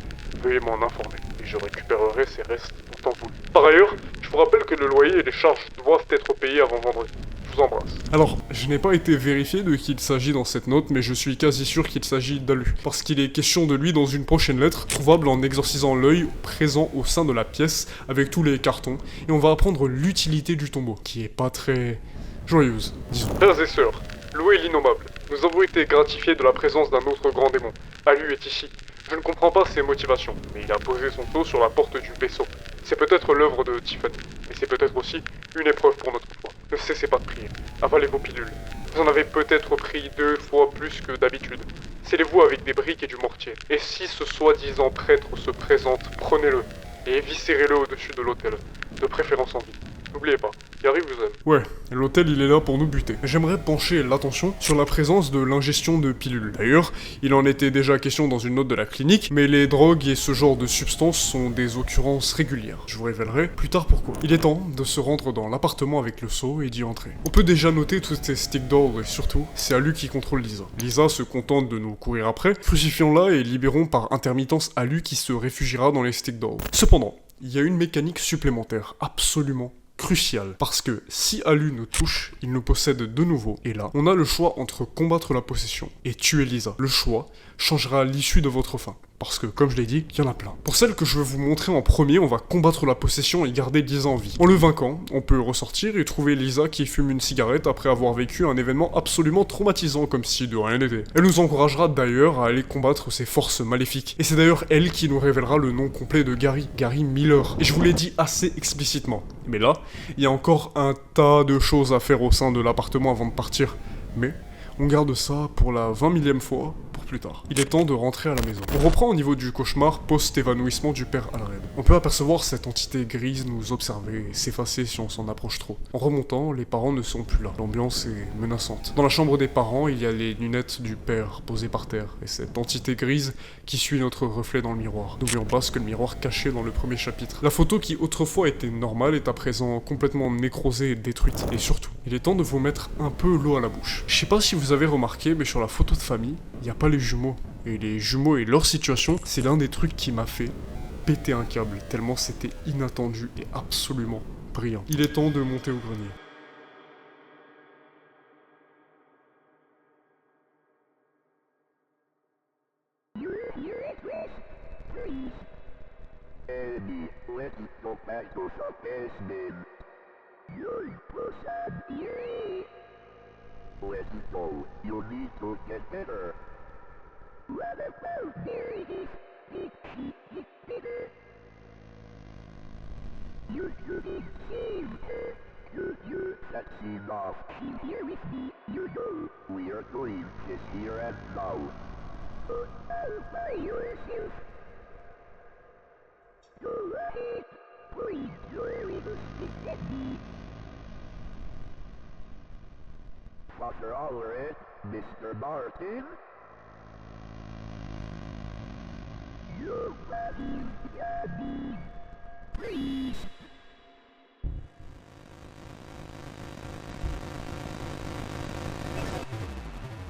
veuillez m'en informer et je récupérerai ses restes en temps voulu. Par ailleurs, je vous rappelle que le loyer et les charges doivent être payés avant vendredi. Je vous embrasse. Alors, je n'ai pas été vérifié de qui il s'agit dans cette note, mais je suis quasi sûr qu'il s'agit d'Alu, parce qu'il est question de lui dans une prochaine lettre, trouvable en exorcisant l'œil présent au sein de la pièce avec tous les cartons, et on va apprendre l'utilité du tombeau, qui est pas très joyeuse, disons. Frères et sœurs, louez l'innommable. Nous avons été gratifiés de la présence d'un autre grand démon. Alu est ici. Je ne comprends pas ses motivations, mais il a posé son dos sur la porte du vaisseau. C'est peut-être l'œuvre de Tiffany, mais c'est peut-être aussi une épreuve pour notre foi. Ne cessez pas de prier. Avalez vos pilules. Vous en avez peut-être pris 2 fois plus que d'habitude. Scellez-vous avec des briques et du mortier. Et si ce soi-disant prêtre se présente, prenez-le et éviscérez-le au-dessus de l'autel, de préférence en vie. N'oubliez pas, Yari vous aime. Ouais, l'hôtel il est là pour nous buter. J'aimerais pencher l'attention sur la présence de l'ingestion de pilules. D'ailleurs, il en était déjà question dans une note de la clinique, mais les drogues et ce genre de substances sont des occurrences régulières. Je vous révélerai plus tard pourquoi. Il est temps de se rendre dans l'appartement avec le seau et d'y entrer. On peut déjà noter tous ces sticks d'ordre et surtout, c'est Alu qui contrôle Lisa. Lisa se contente de nous courir après, crucifions-la et libérons par intermittence Alu qui se réfugiera dans les sticks d'ordre. Cependant, il y a une mécanique supplémentaire absolument crucial, parce que si Alu nous touche, il nous possède de nouveau, et là, on a le choix entre combattre la possession et tuer Lisa. Le choix changera l'issue de votre fin. Parce que, comme je l'ai dit, il y en a plein. Pour celle que je vais vous montrer en premier, on va combattre la possession et garder Lisa en vie. En le vainquant, on peut ressortir et trouver Lisa qui fume une cigarette après avoir vécu un événement absolument traumatisant comme si de rien n'était. Elle nous encouragera d'ailleurs à aller combattre ces forces maléfiques. Et c'est d'ailleurs elle qui nous révélera le nom complet de Gary Miller. Et je vous l'ai dit assez explicitement. Mais là, il y a encore un tas de choses à faire au sein de l'appartement avant de partir. Mais on garde ça pour la 20 millième fois, pour plus tard. Il est temps de rentrer à la maison. On reprend au niveau du cauchemar post-évanouissement du père Alred. On peut apercevoir cette entité grise nous observer et s'effacer si on s'en approche trop. En remontant, les parents ne sont plus là. L'ambiance est menaçante. Dans la chambre des parents, il y a les lunettes du père posées par terre, et cette entité grise qui suit notre reflet dans le miroir. N'oublions pas ce que le miroir cachait dans le premier chapitre. La photo qui autrefois était normale est à présent complètement nécrosée et détruite. Et surtout, il est temps de vous mettre un peu l'eau à la bouche. Je sais pas si vous avez remarqué, mais sur la photo de famille, il n'y a pas les jumeaux. Et les jumeaux et leur situation, c'est l'un des trucs qui m'a fait péter un câble, tellement c'était inattendu et absolument brillant. Il est temps de monter au grenier. Let's go. You need to get better. What about Meredith? You shouldn't save her. That's enough. She's here with me, you know. We are going this here and now. All by yourself. Go ahead. Please, your little stick at me. Father Allred, Mr. Martin? Your body's yummy. Please.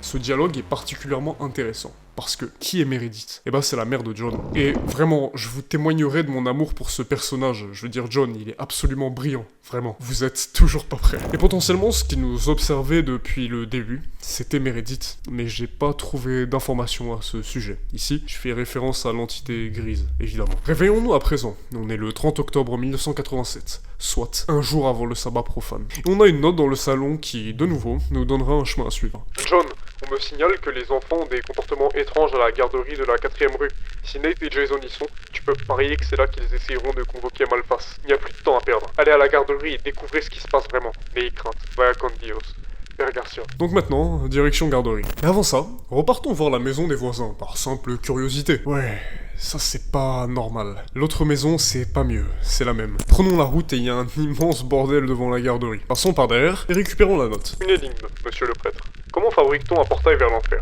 Ce dialogue est particulièrement intéressant. Parce que, qui est Meredith? Eh ben c'est la mère de John. Et vraiment, je vous témoignerai de mon amour pour ce personnage. Je veux dire, John, il est absolument brillant. Vraiment. Vous êtes toujours pas prêts. Et potentiellement, ce qui nous observait depuis le début, c'était Meredith. Mais j'ai pas trouvé d'informations à ce sujet. Ici, je fais référence à l'entité grise, évidemment. Réveillons-nous à présent. On est le 30 octobre 1987. Soit un jour avant le sabbat profane. Et on a une note dans le salon qui, de nouveau, nous donnera un chemin à suivre. John, on me signale que les enfants ont des comportements étranges à la garderie de la 4ème rue. Si Nate et Jason y sont, tu peux parier que c'est là qu'ils essayeront de convoquer Malpass. Il n'y a plus de temps à perdre. Allez à la garderie et découvrez ce qui se passe vraiment. N'ayez crainte. Vaya con Dios. Père Garcia. Donc maintenant, direction garderie. Et avant ça, repartons voir la maison des voisins, par simple curiosité. Ouais, ça c'est pas normal. L'autre maison, c'est pas mieux, c'est la même. Prenons la route et il y a un immense bordel devant la garderie. Passons par derrière et récupérons la note. Une énigme, monsieur le prêtre. Comment fabrique-t-on un portail vers l'enfer?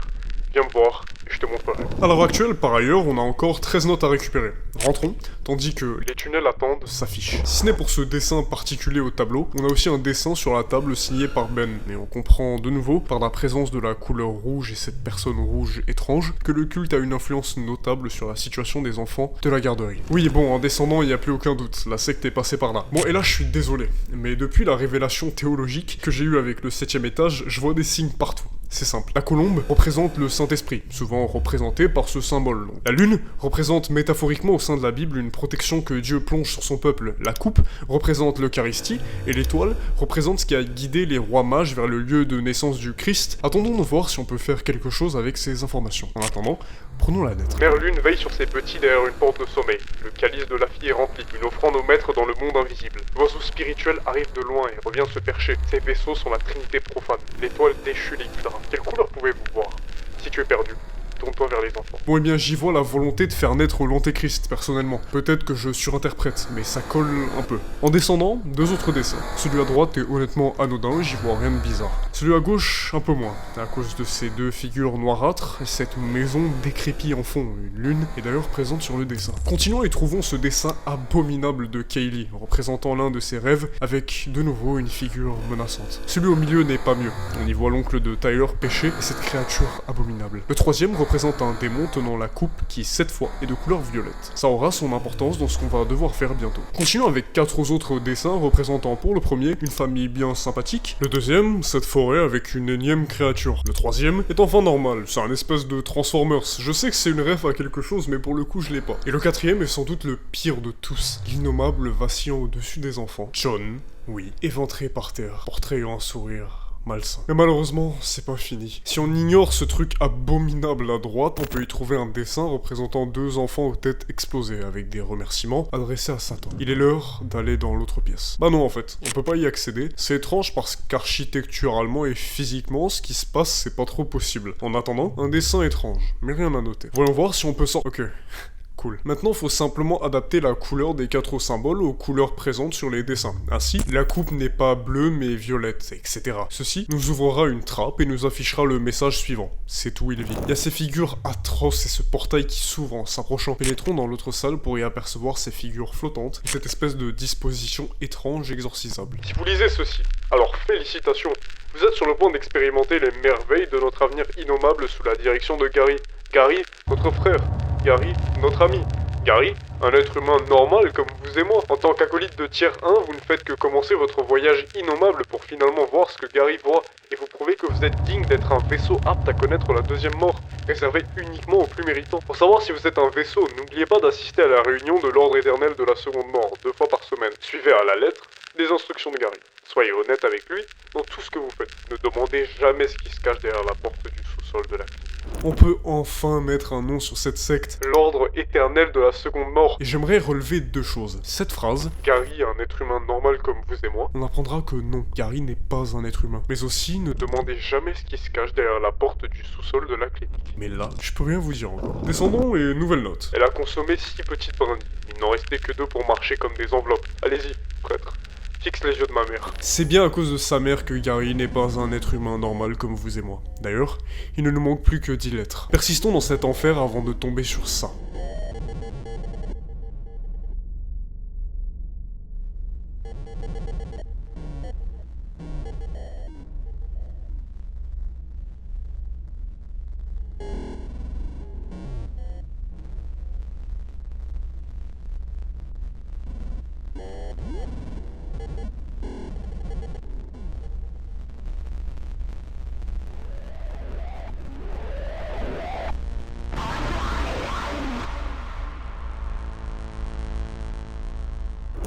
Viens me voir, et je te montrerai. À l'heure actuelle, par ailleurs, on a encore 13 notes à récupérer. Rentrons, tandis que Les tunnels attendent. s'affiche. Si ce n'est pour ce dessin particulier au tableau, on a aussi un dessin sur la table signé par Ben. Mais on comprend de nouveau, par la présence de la couleur rouge et cette personne rouge étrange, que le culte a une influence notable sur la situation des enfants de la garderie. Oui, bon, en descendant, il n'y a plus aucun doute, la secte est passée par là. Bon, et là, je suis désolé, mais depuis la révélation théologique que j'ai eue avec le 7ème étage, je vois des signes partout. C'est simple. La colombe représente le Saint-Esprit, souvent représenté par ce symbole. La lune représente métaphoriquement au sein de la Bible une protection que Dieu plonge sur son peuple. La coupe représente l'Eucharistie, et l'étoile représente ce qui a guidé les rois mages vers le lieu de naissance du Christ. Attendons de voir si on peut faire quelque chose avec ces informations. En attendant, prenons la lettre. Mère Lune veille sur ses petits derrière une porte de sommeil. Le calice de la fille est rempli, une offrande au maître dans le monde invisible. L'oiseau spirituel arrive de loin et revient se percher. Ses vaisseaux sont la trinité profane. L'étoile déchue les guidera. Quelle couleur pouvez-vous voir? Si tu es perdu, tourne-toi vers les enfants. Bon, eh bien, j'y vois la volonté de faire naître l'antéchrist, personnellement. Peut-être que je surinterprète, mais ça colle un peu. En descendant, deux autres dessins. Celui à droite est honnêtement anodin, j'y vois rien de bizarre. Celui à gauche, un peu moins, à cause de ces deux figures noirâtres, et cette maison décrépie en fond, une lune est d'ailleurs présente sur le dessin. Continuons et trouvons ce dessin abominable de Kaylee, représentant l'un de ses rêves, avec de nouveau une figure menaçante. Celui au milieu n'est pas mieux. On y voit l'oncle de Tyler pêcher, et cette créature abominable. Le troisième représente représente un démon tenant la coupe qui, cette fois, est de couleur violette. Ça aura son importance dans ce qu'on va devoir faire bientôt. Continuons avec 4 autres dessins représentant pour le premier une famille bien sympathique, le deuxième, cette forêt avec une énième créature, le troisième est enfin normal, c'est un espèce de Transformers, je sais que c'est une ref à quelque chose mais pour le coup je l'ai pas. Et le quatrième est sans doute le pire de tous, l'innommable vacillant au-dessus des enfants, John, oui, éventré par terre, portrayant un sourire malsain. Mais malheureusement, c'est pas fini. Si on ignore ce truc abominable à droite, on peut y trouver un dessin représentant 2 enfants aux têtes explosées, avec des remerciements adressés à Satan. Il est l'heure d'aller dans l'autre pièce. Bah non en fait, on peut pas y accéder. C'est étrange parce qu'architecturalement et physiquement, ce qui se passe, c'est pas trop possible. En attendant, un dessin étrange, mais rien à noter. Voyons voir si on peut s'en... Ok. Cool. Maintenant, faut simplement adapter la couleur des 4 symboles aux couleurs présentes sur les dessins. Ainsi, la coupe n'est pas bleue mais violette, etc. Ceci nous ouvrira une trappe et nous affichera le message suivant. C'est où il vit. Il y a ces figures atroces et ce portail qui s'ouvre en s'approchant. Pénétrons dans l'autre salle pour y apercevoir ces figures flottantes et cette espèce de disposition étrange exorcisable. Si vous lisez ceci, alors félicitations. Vous êtes sur le point d'expérimenter les merveilles de notre avenir innommable sous la direction de Gary. Gary, votre frère. Gary, notre ami. Gary, un être humain normal comme vous et moi. En tant qu'acolyte de tiers 1, vous ne faites que commencer votre voyage innommable pour finalement voir ce que Gary voit et vous prouver que vous êtes digne d'être un vaisseau apte à connaître la deuxième mort, réservé uniquement aux plus méritants. Pour savoir si vous êtes un vaisseau, n'oubliez pas d'assister à la réunion de l'ordre éternel de la seconde mort, 2 fois par semaine. Suivez à la lettre les instructions de Gary. Soyez honnête avec lui dans tout ce que vous faites. Ne demandez jamais ce qui se cache derrière la porte du sous-sol de la clinique. On peut enfin mettre un nom sur cette secte. L'ordre éternel de la seconde mort. Et j'aimerais relever 2 choses. Cette phrase, Gary, un être humain normal comme vous et moi. on apprendra que non, Gary n'est pas un être humain. Mais aussi, ne Demandez jamais ce qui se cache derrière la porte du sous-sol de la clinique. Mais là, je peux rien vous dire encore. Descendons et nouvelle note. Elle a consommé 6 petites brindilles. Il n'en restait que 2 pour marcher comme des enveloppes. Allez-y, prêtre. Fixe les yeux de ma mère. C'est bien à cause de sa mère que Gary n'est pas un être humain normal comme vous et moi. D'ailleurs, il ne nous manque plus que 10 lettres. Persistons dans cet enfer avant de tomber sur ça.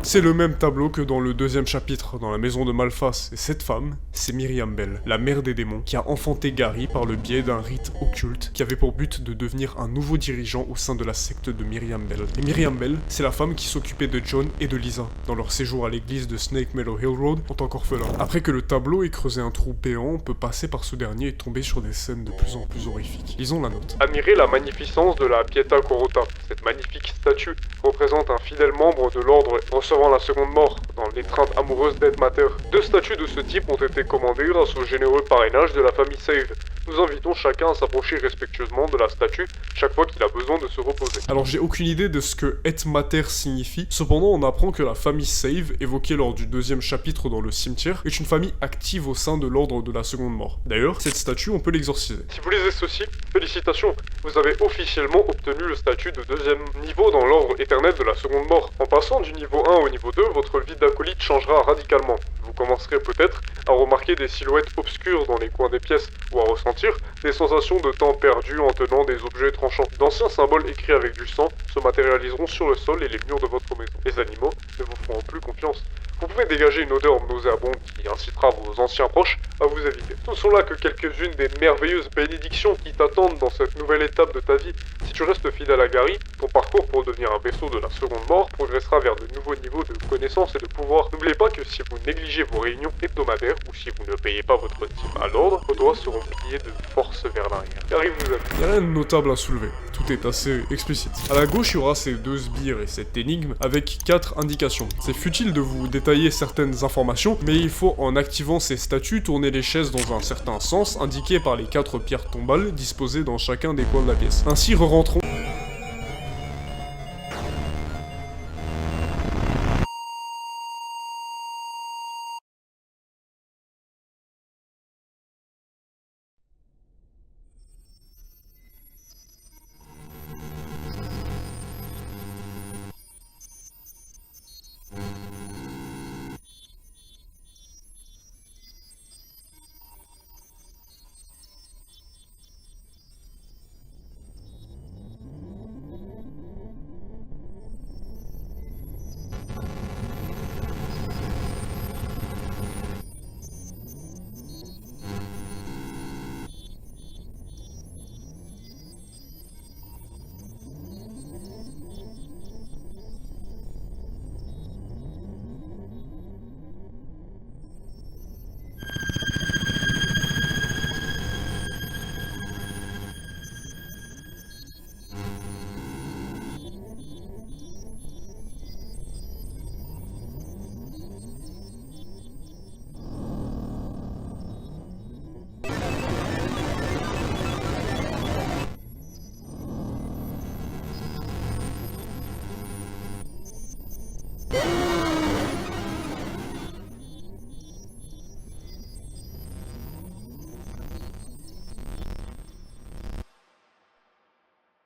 C'est le même tableau que dans le 2e chapitre, dans la maison de Malphas, et cette femme, c'est Miriam Bell, la mère des démons, qui a enfanté Gary par le biais d'un rite occulte qui avait pour but de devenir un nouveau dirigeant au sein de la secte de Miriam Bell. Et Miriam Bell, c'est la femme qui s'occupait de John et de Lisa, dans leur séjour à l'église de Snake Meadow Hill Road en tant qu'orphelin. Après que le tableau ait creusé un trou béant, on peut passer par ce dernier et tomber sur des scènes de plus en plus horrifiques. Lisons la note. Admirez la magnificence de la Pietà Corota. Cette magnifique statue représente un fidèle membre de l'ordre recevant la seconde mort dans l'étreinte amoureuse d'Ed Mater. 2 statues de ce type ont été commandées grâce au généreux parrainage de la famille Save. Nous invitons chacun à s'approcher respectueusement de la statue chaque fois qu'il a besoin de se reposer. Alors j'ai aucune idée de ce que Et Mater signifie, cependant on apprend que la famille Save, évoquée lors du 2e chapitre dans le cimetière, est une famille active au sein de l'ordre de la seconde mort. D'ailleurs, cette statue on peut l'exorciser. Si vous lisez ceci, félicitations, vous avez officiellement obtenu le statut de 2e niveau dans l'ordre éternel de la seconde mort. En passant du niveau 1 au niveau 2, votre vie d'acolyte changera radicalement. Vous commencerez peut-être à remarquer des silhouettes obscures dans les coins des pièces, ou à ressentir des sensations de temps perdu en tenant des objets tranchants. D'anciens symboles écrits avec du sang se matérialiseront sur le sol et les murs de votre maison. Les animaux ne vous feront plus confiance. Vous pouvez dégager une odeur nauséabonde qui incitera vos anciens proches à vous éviter. Ce ne sont là que quelques-unes des merveilleuses bénédictions qui t'attendent dans cette nouvelle étape de ta vie. Si tu restes fidèle à Gary, ton parcours pour devenir un vaisseau de la seconde mort progressera vers de nouveaux niveaux de connaissances et de pouvoir. N'oubliez pas que si vous négligez vos réunions hebdomadaires ou si vous ne payez pas votre dîme à l'ordre, vos doigts seront pliés de force vers l'arrière. Gary vous aime. Il n'y a rien de notable à soulever, tout est assez explicite. À la gauche, il y aura ces 2 sbires et cette énigme avec 4 indications. C'est futile de vous détailler certaines informations, mais il faut en activant ces statues tourner les chaises dans un certain sens indiqué par les 4 pierres tombales disposées dans chacun des coins de la pièce. Ainsi re-rentrons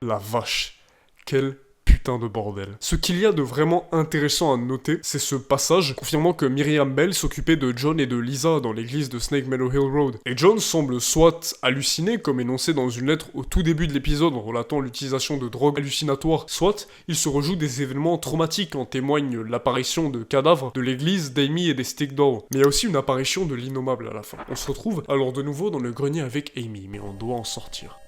La vache, quel putain de bordel. Ce qu'il y a de vraiment intéressant à noter, c'est ce passage confirmant que Miriam Bell s'occupait de John et de Lisa dans l'église de Snake Meadow Hill Road. Et John semble soit halluciné, comme énoncé dans une lettre au tout début de l'épisode relatant l'utilisation de drogues hallucinatoires, soit il se rejoue des événements traumatiques, en témoigne l'apparition de cadavres de l'église, d'Amy et des Stick Dolls. Mais il y a aussi une apparition de l'innommable à la fin. On se retrouve alors de nouveau dans le grenier avec Amy, mais on doit en sortir.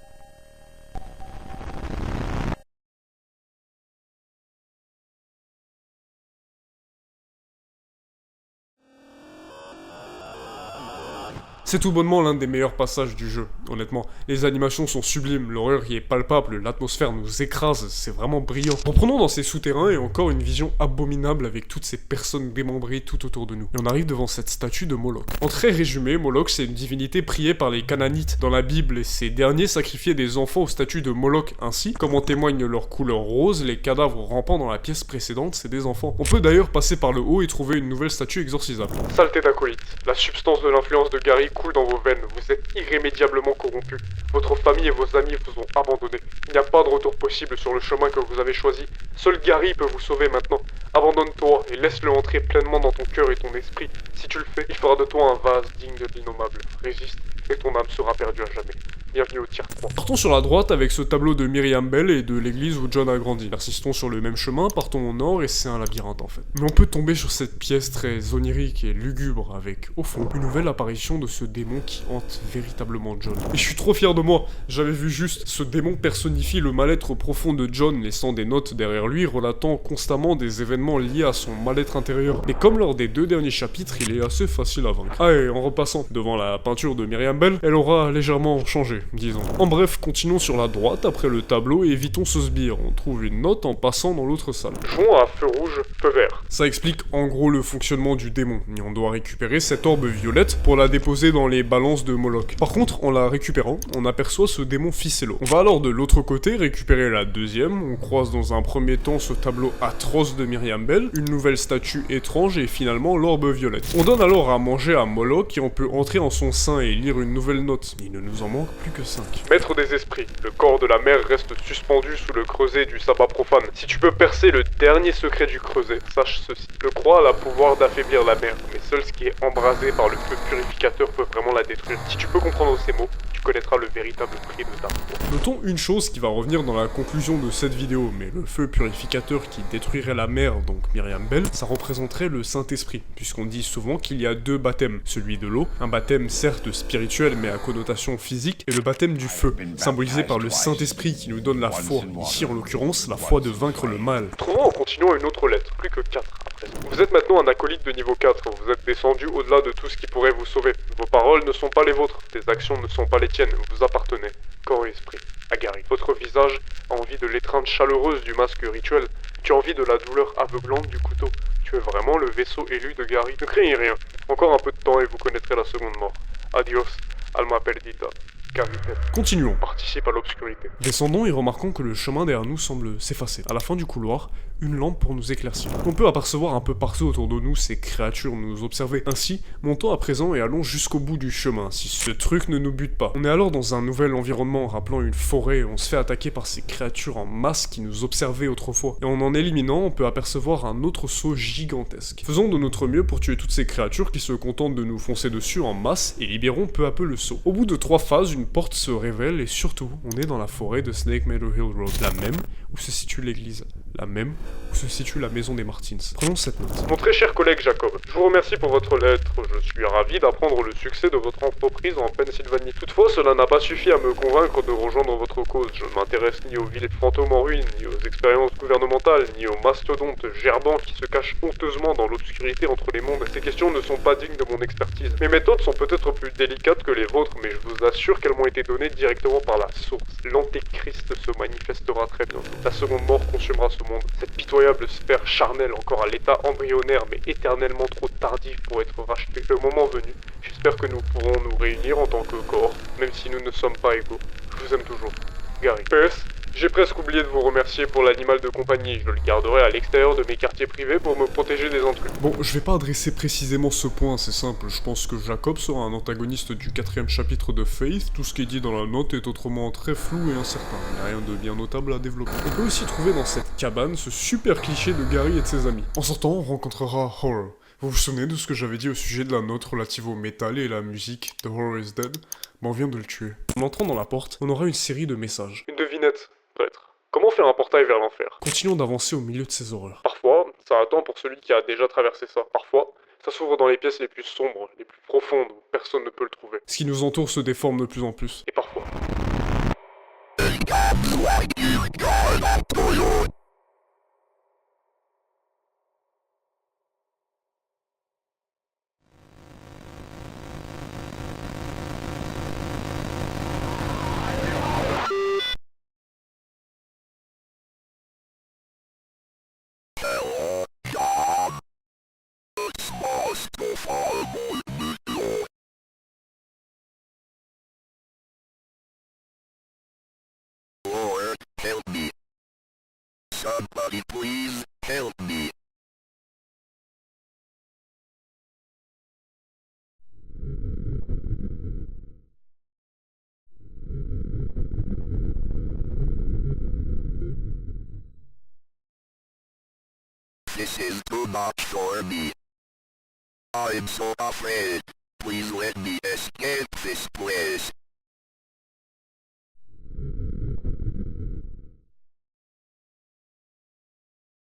C'est tout bonnement l'un des meilleurs passages du jeu, honnêtement. Les animations sont sublimes, l'horreur y est palpable, l'atmosphère nous écrase, c'est vraiment brillant. Reprenons dans ces souterrains et encore une vision abominable avec toutes ces personnes démembrées tout autour de nous. Et on arrive devant cette statue de Moloch. En très résumé, Moloch c'est une divinité priée par les Cananites dans la Bible et ces derniers sacrifiaient des enfants aux statues de Moloch ainsi, comme en témoigne leur couleur rose, les cadavres rampant dans la pièce précédente, c'est des enfants. On peut d'ailleurs passer par le haut et trouver une nouvelle statue exorcisable. Saleté d'acolyte. La substance de l'influence de Gary coule dans vos veines. Vous êtes irrémédiablement corrompu. Votre famille et vos amis vous ont abandonné. Il n'y a pas de retour possible sur le chemin que vous avez choisi. Seul Gary peut vous sauver maintenant. Abandonne-toi et laisse-le entrer pleinement dans ton cœur et ton esprit. Si tu le fais, il fera de toi un vase digne de l'innommable. Résiste et ton âme sera perdue à jamais. Bienvenue au tiers 3. Partons sur la droite avec ce tableau de Miriam Bell et de l'église où John a grandi. Persistons sur le même chemin, partons au nord et c'est un labyrinthe en fait. Mais on peut tomber sur cette pièce très onirique et lugubre avec, au fond, une nouvelle apparition de ce démon qui hante véritablement John. Et je suis trop fier de moi, j'avais vu juste, ce démon personnifie le mal-être profond de John, laissant des notes derrière lui, relatant constamment des événements liés à son mal-être intérieur. Mais comme lors des 2 derniers chapitres, il est assez facile à vaincre. Ah et en repassant devant la peinture de Miriam Bell, elle aura légèrement changé, disons. En bref, continuons sur la droite après le tableau et évitons ce sbire. On trouve une note en passant dans l'autre salle. Jouons à feu rouge, feu vert. Ça explique en gros le fonctionnement du démon. Et on doit récupérer cette orbe violette pour la déposer dans les balances de Moloch. Par contre, en la récupérant, on aperçoit ce démon ficello. On va alors de l'autre côté récupérer la deuxième. On croise dans un premier temps ce tableau atroce de Miriam Bell, une nouvelle statue étrange et finalement l'orbe violette. On donne alors à manger à Moloch et on peut entrer en son sein et lire une nouvelle note. Il ne nous en manque plus que 5. Maître des esprits, le corps de la mer reste suspendu sous le creuset du sabbat profane. Si tu peux percer le dernier secret du creuset, sache ceci. Le croix a le pouvoir d'affaiblir la mer, mais seul ce qui est embrasé par le feu purificateur peut vraiment la détruire. Si tu peux comprendre ces mots, tu connaîtras le véritable prix de ta foi. Notons une chose qui va revenir dans la conclusion de cette vidéo, mais le feu purificateur qui détruirait la mer, donc Miriam Bell, ça représenterait le Saint-Esprit, puisqu'on dit souvent qu'il y a 2 baptêmes, celui de l'eau, un baptême certes spirituel mais à connotation physique, et le baptême du feu, symbolisé par le Saint-Esprit qui nous donne la foi, ici en l'occurrence la foi de vaincre le mal. Trouvons en continuant une autre lettre, plus que 4 après. Vous êtes maintenant un acolyte de niveau 4, vous êtes descendu au-delà de tout ce qui pourrait vous sauver. Vos paroles ne sont pas les vôtres, tes actions ne sont pas les tiennes, vous appartenez, corps et esprit, à Gary. Votre visage a envie de l'étreinte chaleureuse du masque rituel, tu as envie de la douleur aveuglante du couteau. Tu es vraiment le vaisseau élu de Gary. Ne craignez rien, encore un peu de temps et vous connaîtrez la seconde mort. Adios, alma perdita. Continuons. Participe à l'obscurité. Descendons et remarquons que le chemin derrière nous semble s'effacer. À la fin du couloir, une lampe pour nous éclaircir. On peut apercevoir un peu partout autour de nous ces créatures nous observer. Ainsi, montons à présent et allons jusqu'au bout du chemin, si ce truc ne nous bute pas. On est alors dans un nouvel environnement rappelant une forêt et on se fait attaquer par ces créatures en masse qui nous observaient autrefois. Et en éliminant, on peut apercevoir un autre saut gigantesque. Faisons de notre mieux pour tuer toutes ces créatures qui se contentent de nous foncer dessus en masse et libérons peu à peu le saut. Au bout de 3 phases, une porte se révèle et surtout, on est dans la forêt de Snake Meadow Hill Road, la même où se situe l'église, la même où se situe la maison des Martins. Prenons cette note. Mon très cher collègue Jacob, je vous remercie pour votre lettre. Je suis ravi d'apprendre le succès de votre entreprise en Pennsylvanie. Toutefois, cela n'a pas suffi à me convaincre de rejoindre votre cause. Je ne m'intéresse ni aux villes fantômes en ruine, ni aux expériences gouvernementales, ni aux mastodontes gerbants qui se cachent honteusement dans l'obscurité entre les mondes. Ces questions ne sont pas dignes de mon expertise. Mes méthodes sont peut-être plus délicates que les vôtres, mais je vous assure qu'elles m'ont été données directement par la source. L'antéchrist se manifestera très bientôt. La seconde mort consumera ce monde. Cette pitoyable sphère charnelle encore à l'état embryonnaire mais éternellement trop tardive pour être rachetée. Le moment venu, j'espère que nous pourrons nous réunir en tant que corps, même si nous ne sommes pas égaux. Je vous aime toujours. Gary. PS, J'ai presque oublié de vous remercier pour l'animal de compagnie. Je le garderai à l'extérieur de mes quartiers privés pour me protéger des intrus. Bon, je vais pas adresser précisément ce point, c'est simple. Je pense que Jacob sera un antagoniste du 4ème chapitre de Faith. Tout ce qui est dit dans la note est autrement très flou et incertain. Il n'y a rien de bien notable à développer. On peut aussi trouver dans cette cabane ce super cliché de Gary et de ses amis. En sortant, on rencontrera Horror. Vous vous souvenez de ce que j'avais dit au sujet de la note relative au métal et la musique The Horror is Dead? Ben on vient de le tuer. En entrant dans la porte, on aura une série de messages. Une devinette, prêtre. Comment faire un portail vers l'enfer? Continuons d'avancer au milieu de ces horreurs. Parfois, ça attend pour celui qui a déjà traversé ça. Parfois, ça s'ouvre dans les pièces les plus sombres, les plus profondes, où personne ne peut le trouver. Ce qui nous entoure se déforme de plus en plus. Et parfois. Lord, help me. Somebody please help me. This is too much for me. I'm so afraid. Please let me escape this place.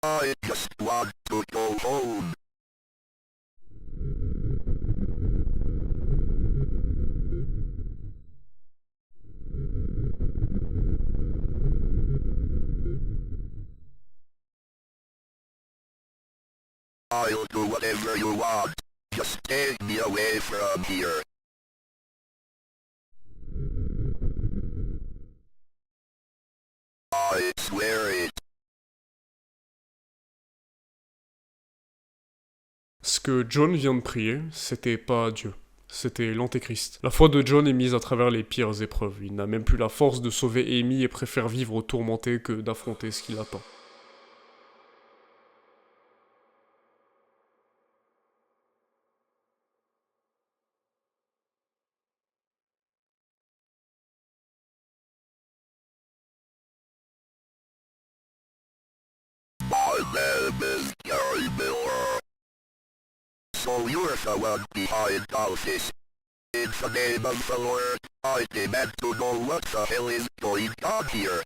I just want to go home. I'll do whatever you want. Just take me away from here. I swear it. Ce que John vient de prier, c'était pas Dieu. C'était l'Antéchrist. La foi de John est mise à travers les pires épreuves. Il n'a même plus la force de sauver Amy et préfère vivre tourmenté que d'affronter ce qui l'attend. My name is Gary Miller. So you're the one behind all this. In the name of the Lord, I demand to know what the hell is going on here.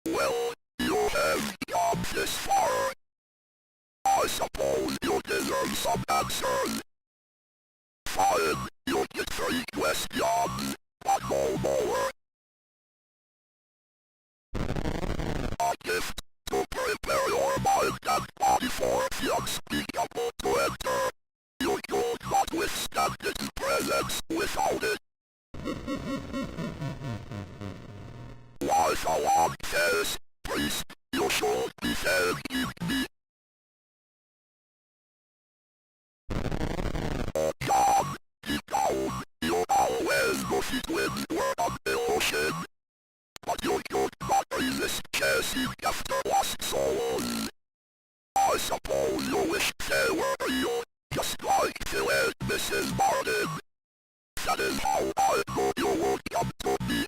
Well, you have come this far. I suppose you deserve some answers. Fine, you get 3 questions, but no more. A gift to prepare your mind and body for the unspeakable to enter. You could not withstand its presence without it. Why the one says, priest, you should be thanking me. Oh God, deep down, you always wish it when you were on the ocean. But you could not resist chasing after lost souls. I suppose you wish they were you, just like Phil and Mrs. Martin. That is how I know you would come to me.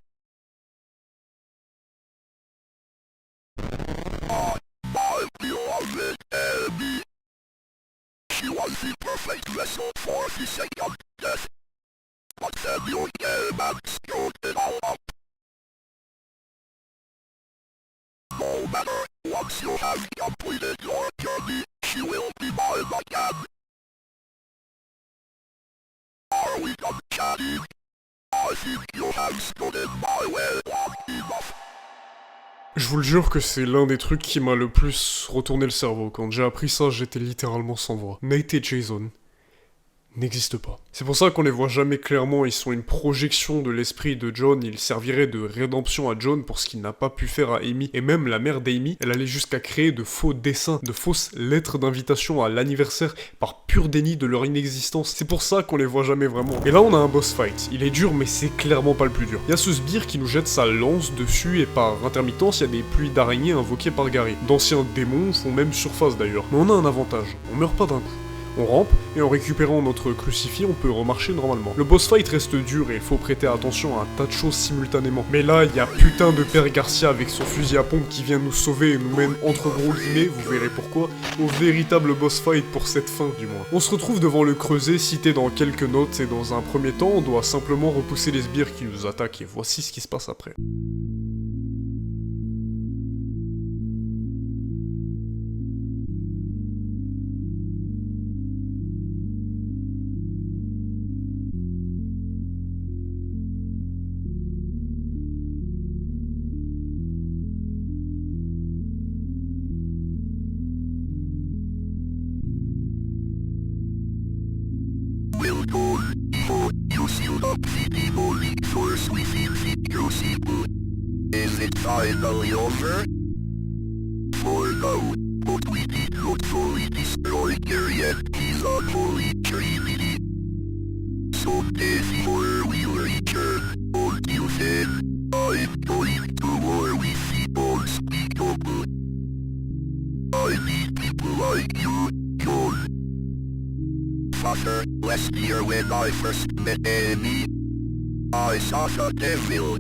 My beloved Amy. She was the perfect vessel for the second death. But then you came and screwed it all up. No matter, once you have completed your journey, she will be mine again. Are we done chatting? I think you have stood in my way long enough. Je vous le jure que c'est l'un des trucs qui m'a le plus retourné le cerveau. Quand j'ai appris ça, j'étais littéralement sans voix. Nate et Jason n'existent pas. C'est pour ça qu'on les voit jamais clairement, ils sont une projection de l'esprit de John, ils serviraient de rédemption à John pour ce qu'il n'a pas pu faire à Amy. Et même la mère d'Amy, elle allait jusqu'à créer de faux dessins, de fausses lettres d'invitation à l'anniversaire par pur déni de leur inexistence. C'est pour ça qu'on les voit jamais vraiment. Et là on a un boss fight, il est dur mais c'est clairement pas le plus dur. Il y a ce sbire qui nous jette sa lance dessus et par intermittence il y a des pluies d'araignées invoquées par Gary. D'anciens démons font même surface d'ailleurs. Mais on a un avantage, on meurt pas d'un coup. On rampe, et en récupérant notre crucifix, on peut remarcher normalement. Le boss fight reste dur et il faut prêter attention à un tas de choses simultanément. Mais là, il y a putain de Père Garcia avec son fusil à pompe qui vient nous sauver et nous mène entre gros guillemets, vous verrez pourquoi, au véritable boss fight pour cette fin du moins. On se retrouve devant le creuset cité dans quelques notes et dans un premier temps, on doit simplement repousser les sbires qui nous attaquent et voici ce qui se passe après. Is it finally over? For now, but we did not fully destroy Gary and his unholy trinity. So therefore we will return. Until then, I'm going to war with the unspeakable. I need people like you, John. Father, last year when I first met Amy, I saw the devil.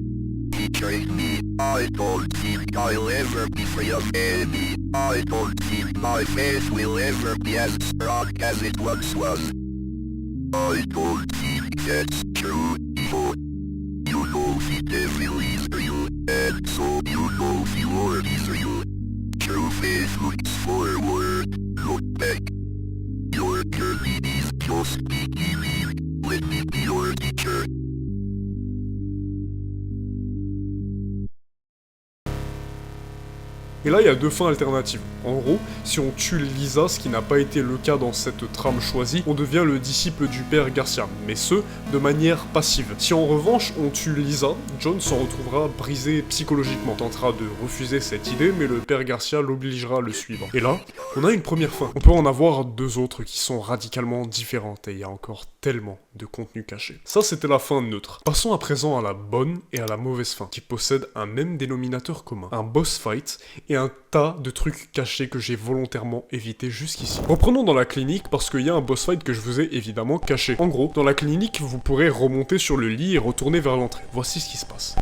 He trained me. I don't think I'll ever be free of Amy. I don't think my faith will ever be as strong as it once was. I don't think that's true, but you know the devil is real, and so you know the Lord is real. True faith looks forward, look back. Your journey is just beginning. Let me be your teacher. Et là, il y a deux fins alternatives. En gros, si on tue Lisa, ce qui n'a pas été le cas dans cette trame choisie, on devient le disciple du père Garcia, mais ce, de manière passive. Si en revanche, on tue Lisa, John s'en retrouvera brisé psychologiquement. Il tentera de refuser cette idée, mais le père Garcia l'obligera à le suivre. Et là, on a une première fin. On peut en avoir deux autres qui sont radicalement différentes, et il y a encore tellement de contenu caché. Ça, c'était la fin neutre. Passons à présent à la bonne et à la mauvaise fin, qui possèdent un même dénominateur commun. Un boss fight et un tas de trucs cachés que j'ai volontairement évité jusqu'ici. Reprenons dans la clinique parce qu'il y a un boss fight que je vous ai évidemment caché. En gros, dans la clinique, vous pourrez remonter sur le lit et retourner vers l'entrée. Voici ce qui se passe.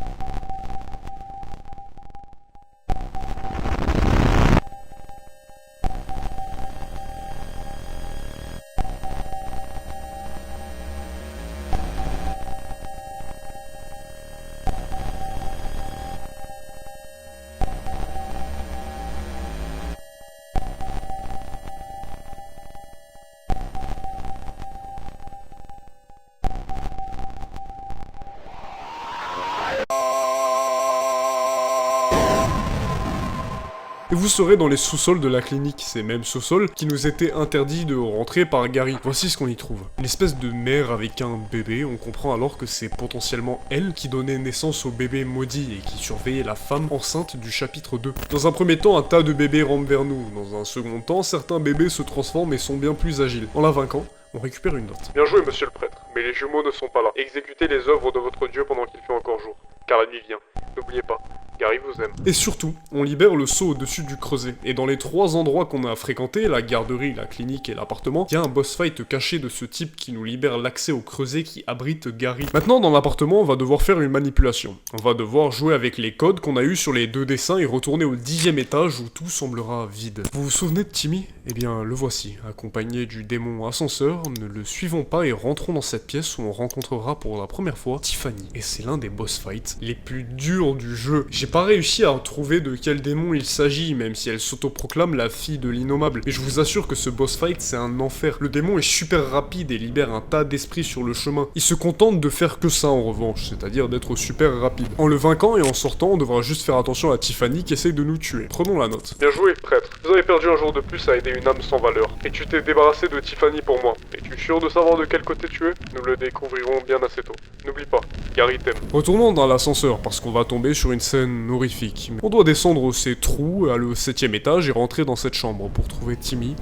Et vous serez dans les sous-sols de la clinique, ces mêmes sous-sols qui nous étaient interdits de rentrer par Gary. Voici ce qu'on y trouve. Une espèce de mère avec un bébé, on comprend alors que c'est potentiellement elle qui donnait naissance au bébé maudit et qui surveillait la femme enceinte du chapitre 2. Dans un premier temps, un tas de bébés rampent vers nous. Dans un second temps, certains bébés se transforment et sont bien plus agiles. En la vainquant, on récupère une note. Bien joué, monsieur le prêtre, mais les jumeaux ne sont pas là. Exécutez les œuvres de votre dieu pendant qu'il fait encore jour, car la nuit vient. N'oubliez pas, Gary vous aime. Et surtout, on libère le seau au-dessus du creuset. Et dans les trois endroits qu'on a fréquentés, la garderie, la clinique et l'appartement, il y a un boss fight caché de ce type qui nous libère l'accès au creuset qui abrite Gary. Maintenant, dans l'appartement, on va devoir faire une manipulation. On va devoir jouer avec les codes qu'on a eu sur les deux dessins et retourner au 10e étage où tout semblera vide. Vous vous souvenez de Timmy? Eh bien, le voici, accompagné du démon ascenseur. Ne le suivons pas et rentrons dans cette pièce où on rencontrera pour la première fois Tiffany. Et c'est l'un des boss fights les plus durs du jeu. J'ai pas réussi à à trouver de quel démon il s'agit, même si elle s'autoproclame la fille de l'innommable. Et je vous assure que ce boss fight, c'est un enfer. Le démon est super rapide et libère un tas d'esprits sur le chemin. Il se contente de faire que ça en revanche, c'est-à-dire d'être super rapide. En le vainquant et en sortant, on devra juste faire attention à Tiffany qui essaye de nous tuer. Prenons la note. Bien joué, prêtre. Vous avez perdu un jour de plus à aider une âme sans valeur. Et tu t'es débarrassé de Tiffany pour moi. Es-tu sûr de savoir de quel côté tu es? Nous le découvrirons bien assez tôt. N'oublie pas, Gary t'aime. Retournons dans l'ascenseur parce qu'on va tomber sur une scène horrifique. On doit descendre ces trous à le 7ème étage et rentrer dans cette chambre pour trouver Timmy,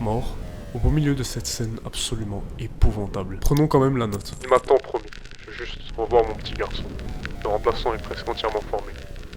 mort, au beau milieu de cette scène absolument épouvantable. Prenons quand même la note. Il m'a tant promis. Je veux juste revoir mon petit garçon. Le remplaçant est presque entièrement formé.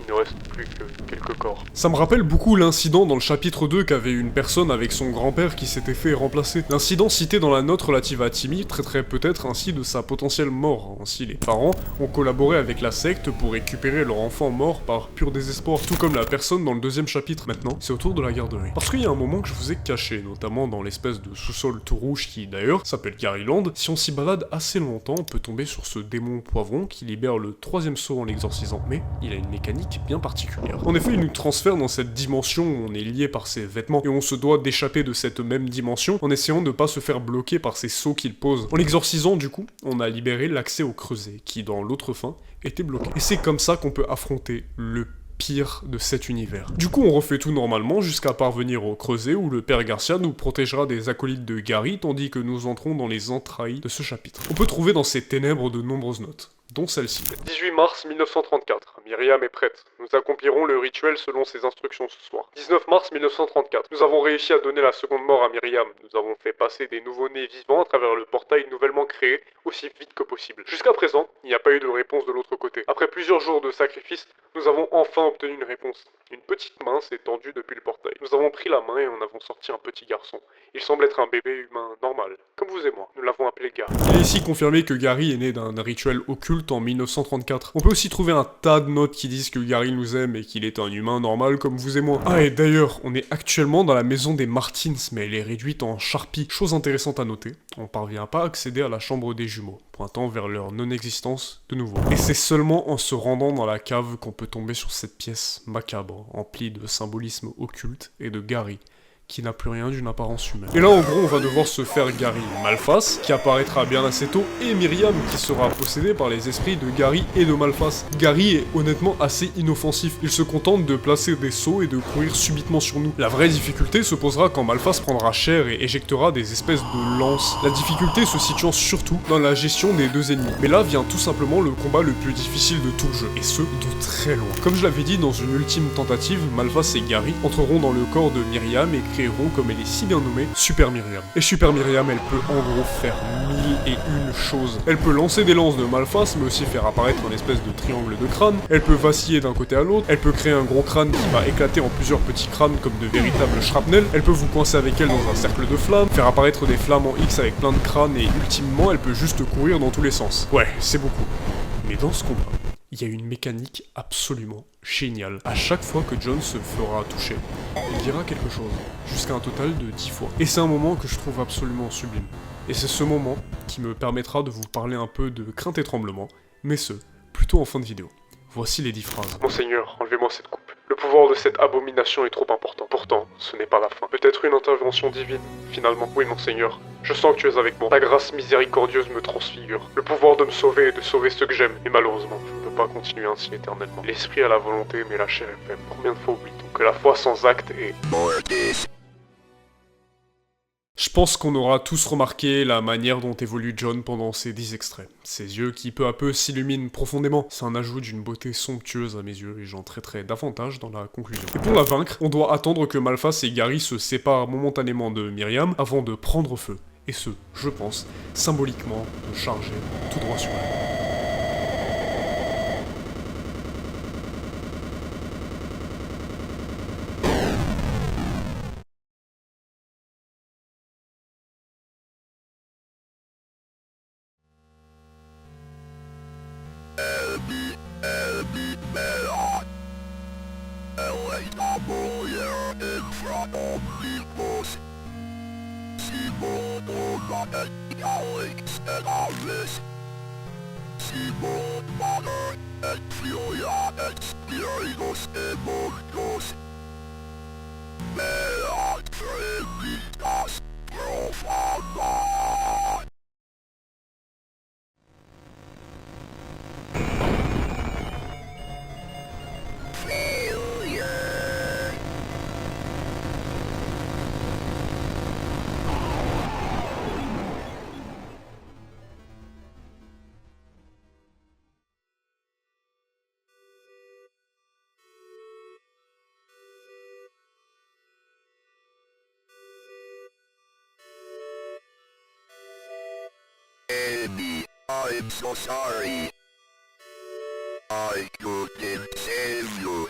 Il ne reste plus que quelques corps. Ça me rappelle beaucoup l'incident dans le chapitre 2 qu'avait une personne avec son grand-père qui s'était fait remplacer. L'incident cité dans la note relative à Timmy traiterait peut-être ainsi de sa potentielle mort. Ainsi, les parents ont collaboré avec la secte pour récupérer leur enfant mort par pur désespoir, tout comme la personne dans le 2e chapitre. Maintenant, c'est au tour de la garderie. Parce qu'il y a un moment que je vous ai caché, notamment dans l'espèce de sous-sol tout rouge qui, d'ailleurs, s'appelle Garyland. Si on s'y balade assez longtemps, on peut tomber sur ce démon poivron qui libère le 3e sceau en l'exorcisant. Mais il a une mécanique bien particulière. En effet, il nous transfère dans cette dimension où on est lié par ses vêtements et on se doit d'échapper de cette même dimension en essayant de ne pas se faire bloquer par ces sceaux qu'il pose. En l'exorcisant, du coup, on a libéré l'accès au creuset qui, dans l'autre fin, était bloqué. Et c'est comme ça qu'on peut affronter le pire de cet univers. Du coup, on refait tout normalement jusqu'à parvenir au creuset où le père Garcia nous protégera des acolytes de Gary tandis que nous entrons dans les entrailles de ce chapitre. On peut trouver dans ces ténèbres de nombreuses notes, dont celle-ci. 18 mars 1934. Myriam est prête. Nous accomplirons le rituel selon ses instructions ce soir. 19 mars 1934. Nous avons réussi à donner la seconde mort à Myriam. Nous avons fait passer des nouveau-nés vivants à travers le portail nouvellement créé aussi vite que possible. Jusqu'à présent, il n'y a pas eu de réponse de l'autre côté. Après plusieurs jours de sacrifice, nous avons enfin obtenu une réponse. Une petite main s'est tendue depuis le portail. Nous avons pris la main et en avons sorti un petit garçon. Il semble être un bébé humain normal, comme vous et moi. Nous l'avons appelé Gary. Il est ici confirmé que Gary est né d'un rituel occulte en 1934. On peut aussi trouver un tas de notes qui disent que Gary nous aime et qu'il est un humain normal comme vous et moi. Ah, et d'ailleurs, on est actuellement dans la maison des Martins, mais elle est réduite en charpie. Chose intéressante à noter, on parvient pas à accéder à la chambre des jumeaux, pointant vers leur non-existence de nouveau. Et c'est seulement en se rendant dans la cave qu'on peut tomber sur cette pièce macabre, emplie de symbolisme occulte et de Gary, qui n'a plus rien d'une apparence humaine. Et là, en gros, on va devoir se faire Gary Malface, qui apparaîtra bien assez tôt, et Myriam, qui sera possédée par les esprits de Gary et de Malface. Gary est honnêtement assez inoffensif. Il se contente de placer des sauts et de courir subitement sur nous. La vraie difficulté se posera quand Malface prendra chair et éjectera des espèces de lances. La difficulté se situant surtout dans la gestion des deux ennemis. Mais là vient tout simplement le combat le plus difficile de tout le jeu, et ce, de très loin. Comme je l'avais dit dans une ultime tentative, Malface et Gary entreront dans le corps de Myriam et créeront, comme elle est si bien nommée, Super Myriam. Et Super Myriam, elle peut en gros faire 1001 choses. Elle peut lancer des lances de Malface, mais aussi faire apparaître une espèce de triangle de crâne. Elle peut vaciller d'un côté à l'autre. Elle peut créer un gros crâne qui va éclater en plusieurs petits crânes comme de véritables shrapnels. Elle peut vous coincer avec elle dans un cercle de flammes, faire apparaître des flammes en X avec plein de crânes, et ultimement, elle peut juste courir dans tous les sens. Ouais, c'est beaucoup. Mais dans ce combat, il y a une mécanique absolument géniale. À chaque fois que John se fera toucher, il dira quelque chose, jusqu'à un total de 10 fois. Et c'est un moment que je trouve absolument sublime. Et c'est ce moment qui me permettra de vous parler un peu de crainte et tremblement, mais ce, plutôt en fin de vidéo. Voici les 10 phrases. Monseigneur, enlevez-moi cette coupe. Le pouvoir de cette abomination est trop important. Pourtant, ce n'est pas la fin. Peut-être une intervention divine, finalement. Oui, Monseigneur. Je sens que tu es avec moi. Ta grâce miséricordieuse me transfigure. Le pouvoir de me sauver et de sauver ceux que j'aime. Et malheureusement, je ne peux pas continuer ainsi éternellement. L'esprit a la volonté, mais la chair est faible. Combien de fois oublie-t-on que la foi sans acte est... Je pense qu'on aura tous remarqué la manière dont évolue John pendant ces 10 extraits. Ses yeux qui peu à peu s'illuminent profondément. C'est un ajout d'une beauté somptueuse à mes yeux et j'en traiterai davantage dans la conclusion. Et pour la vaincre, on doit attendre que Malface et Gary se séparent momentanément de Myriam avant de prendre feu. Et ce, je pense, symboliquement de charger tout droit sur elle. Simon, Mother, and Furia, and Spirit. Oigos emultos. Beatritas profana. Amy, I'm so sorry. I couldn't save you.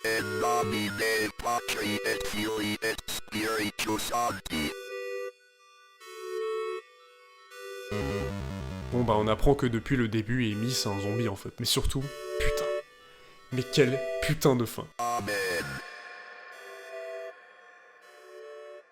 En nomine Patri et Filii et Spiritus Sancti. Bon bah on apprend que depuis le début, Amy c'est un zombie en fait. Mais surtout, putain. Mais quelle putain de fin. Amen.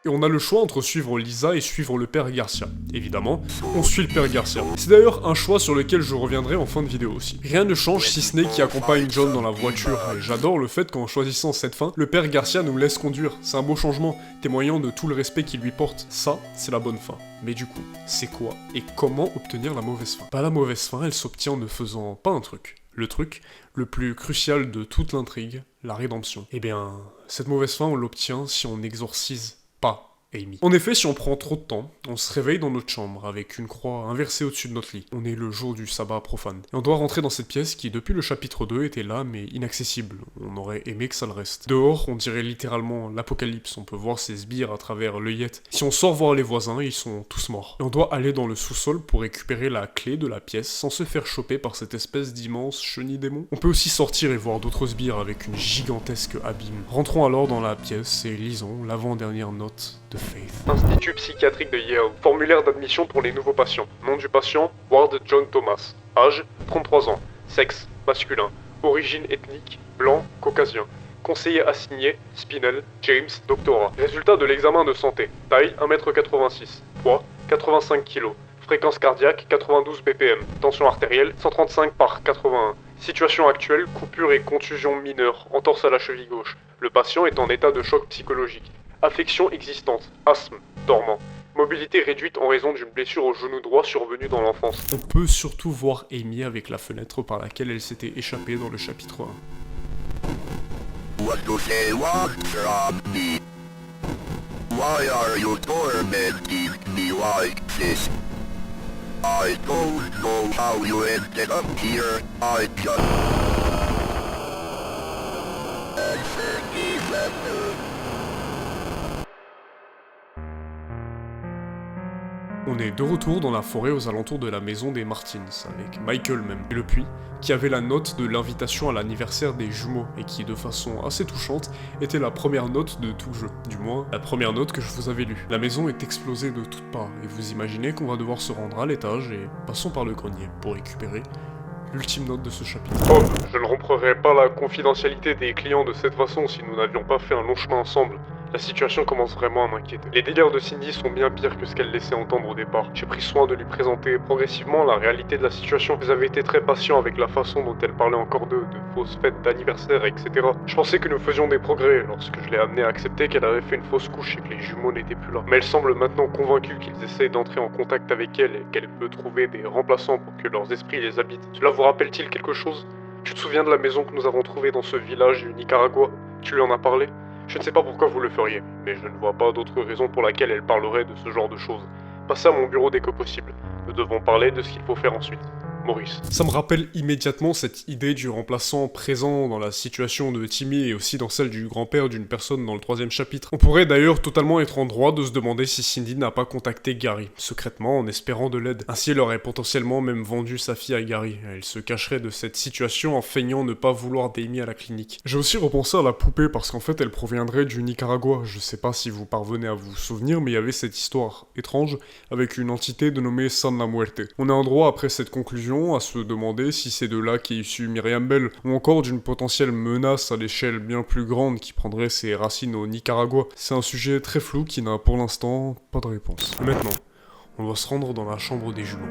Et on a le choix entre suivre Lisa et suivre le père Garcia. Évidemment, on suit le père Garcia. C'est d'ailleurs un choix sur lequel je reviendrai en fin de vidéo aussi. Rien ne change si ce n'est qu'il accompagne John dans la voiture, et j'adore le fait qu'en choisissant cette fin, le père Garcia nous laisse conduire. C'est un beau changement, témoignant de tout le respect qu'il lui porte. Ça, c'est la bonne fin. Mais du coup, c'est quoi et comment obtenir la mauvaise fin? Bah la mauvaise fin, elle s'obtient en ne faisant pas un truc. Le truc le plus crucial de toute l'intrigue, la rédemption. Eh bien, cette mauvaise fin, on l'obtient si on n'exorcise pas Amy. En effet, si on prend trop de temps, on se réveille dans notre chambre avec une croix inversée au-dessus de notre lit. On est le jour du sabbat profane. Et on doit rentrer dans cette pièce qui, depuis le chapitre 2, était là mais inaccessible. On aurait aimé que ça le reste. Dehors, on dirait littéralement l'apocalypse. On peut voir ses sbires à travers l'œillette. Si on sort voir les voisins, ils sont tous morts. Et on doit aller dans le sous-sol pour récupérer la clé de la pièce sans se faire choper par cette espèce d'immense chenille démon. On peut aussi sortir et voir d'autres sbires avec une gigantesque abîme. Rentrons alors dans la pièce et lisons l'avant-dernière note de Faith. Institut psychiatrique de Yale. Formulaire d'admission pour les nouveaux patients. Nom du patient, Ward John Thomas. Âge, 33 ans. Sexe, masculin. Origine ethnique, blanc, caucasien. Conseiller assigné, Spinell, James, doctorat. Résultat de l'examen de santé. Taille, 1m86. Poids, 85 kg. Fréquence cardiaque, 92 BPM. Tension artérielle, 135 par 81. Situation actuelle, coupure et contusion mineure, entorse à la cheville gauche. Le patient est en état de choc psychologique. Affection existante, asthme, dormant. Mobilité réduite en raison d'une blessure au genou droit survenue dans l'enfance. On peut surtout voir Amy avec la fenêtre par laquelle elle s'était échappée dans le chapitre 1. What do they want from me? Why are you tormenting me like this? I don't know how you ended up here. I just... I forgive them. On est de retour dans la forêt aux alentours de la maison des Martins, avec Michael même, et le puits, qui avait la note de l'invitation à l'anniversaire des jumeaux, et qui, de façon assez touchante, était la première note de tout jeu, du moins la première note que je vous avais lue. La maison est explosée de toutes parts, et vous imaginez qu'on va devoir se rendre à l'étage, et passons par le grenier, pour récupérer l'ultime note de ce chapitre. Tom, je ne romprai pas la confidentialité des clients de cette façon si nous n'avions pas fait un long chemin ensemble. La situation commence vraiment à m'inquiéter. Les délires de Cindy sont bien pires que ce qu'elle laissait entendre au départ. J'ai pris soin de lui présenter progressivement la réalité de la situation. Vous avez été très patient avec la façon dont elle parlait encore d'eux, de fausses fêtes d'anniversaire, etc. Je pensais que nous faisions des progrès lorsque je l'ai amenée à accepter qu'elle avait fait une fausse couche et que les jumeaux n'étaient plus là. Mais elle semble maintenant convaincue qu'ils essayent d'entrer en contact avec elle et qu'elle peut trouver des remplaçants pour que leurs esprits les habitent. Cela vous rappelle-t-il quelque chose? Tu te souviens de la maison que nous avons trouvée dans ce village du Nicaragua? Tu lui en as parlé? Je ne sais pas pourquoi vous le feriez, mais je ne vois pas d'autre raison pour laquelle elle parlerait de ce genre de choses. Passez à mon bureau dès que possible. Nous devons parler de ce qu'il faut faire ensuite. Maurice. Ça me rappelle immédiatement cette idée du remplaçant présent dans la situation de Timmy et aussi dans celle du grand-père d'une personne dans le 3e chapitre. On pourrait d'ailleurs totalement être en droit de se demander si Cindy n'a pas contacté Gary, secrètement en espérant de l'aide. Ainsi elle aurait potentiellement même vendu sa fille à Gary. Elle se cacherait de cette situation en feignant ne pas vouloir d'Amy à la clinique. J'ai aussi repensé à la poupée parce qu'en fait elle proviendrait du Nicaragua. Je sais pas si vous parvenez à vous souvenir, mais il y avait cette histoire étrange avec une entité dénommée San La Muerte. On est en droit après cette conclusion à se demander si c'est de là qu'est issue Miriam Bell, ou encore d'une potentielle menace à l'échelle bien plus grande qui prendrait ses racines au Nicaragua. C'est un sujet très flou qui n'a pour l'instant pas de réponse. Maintenant, on doit se rendre dans la chambre des juments.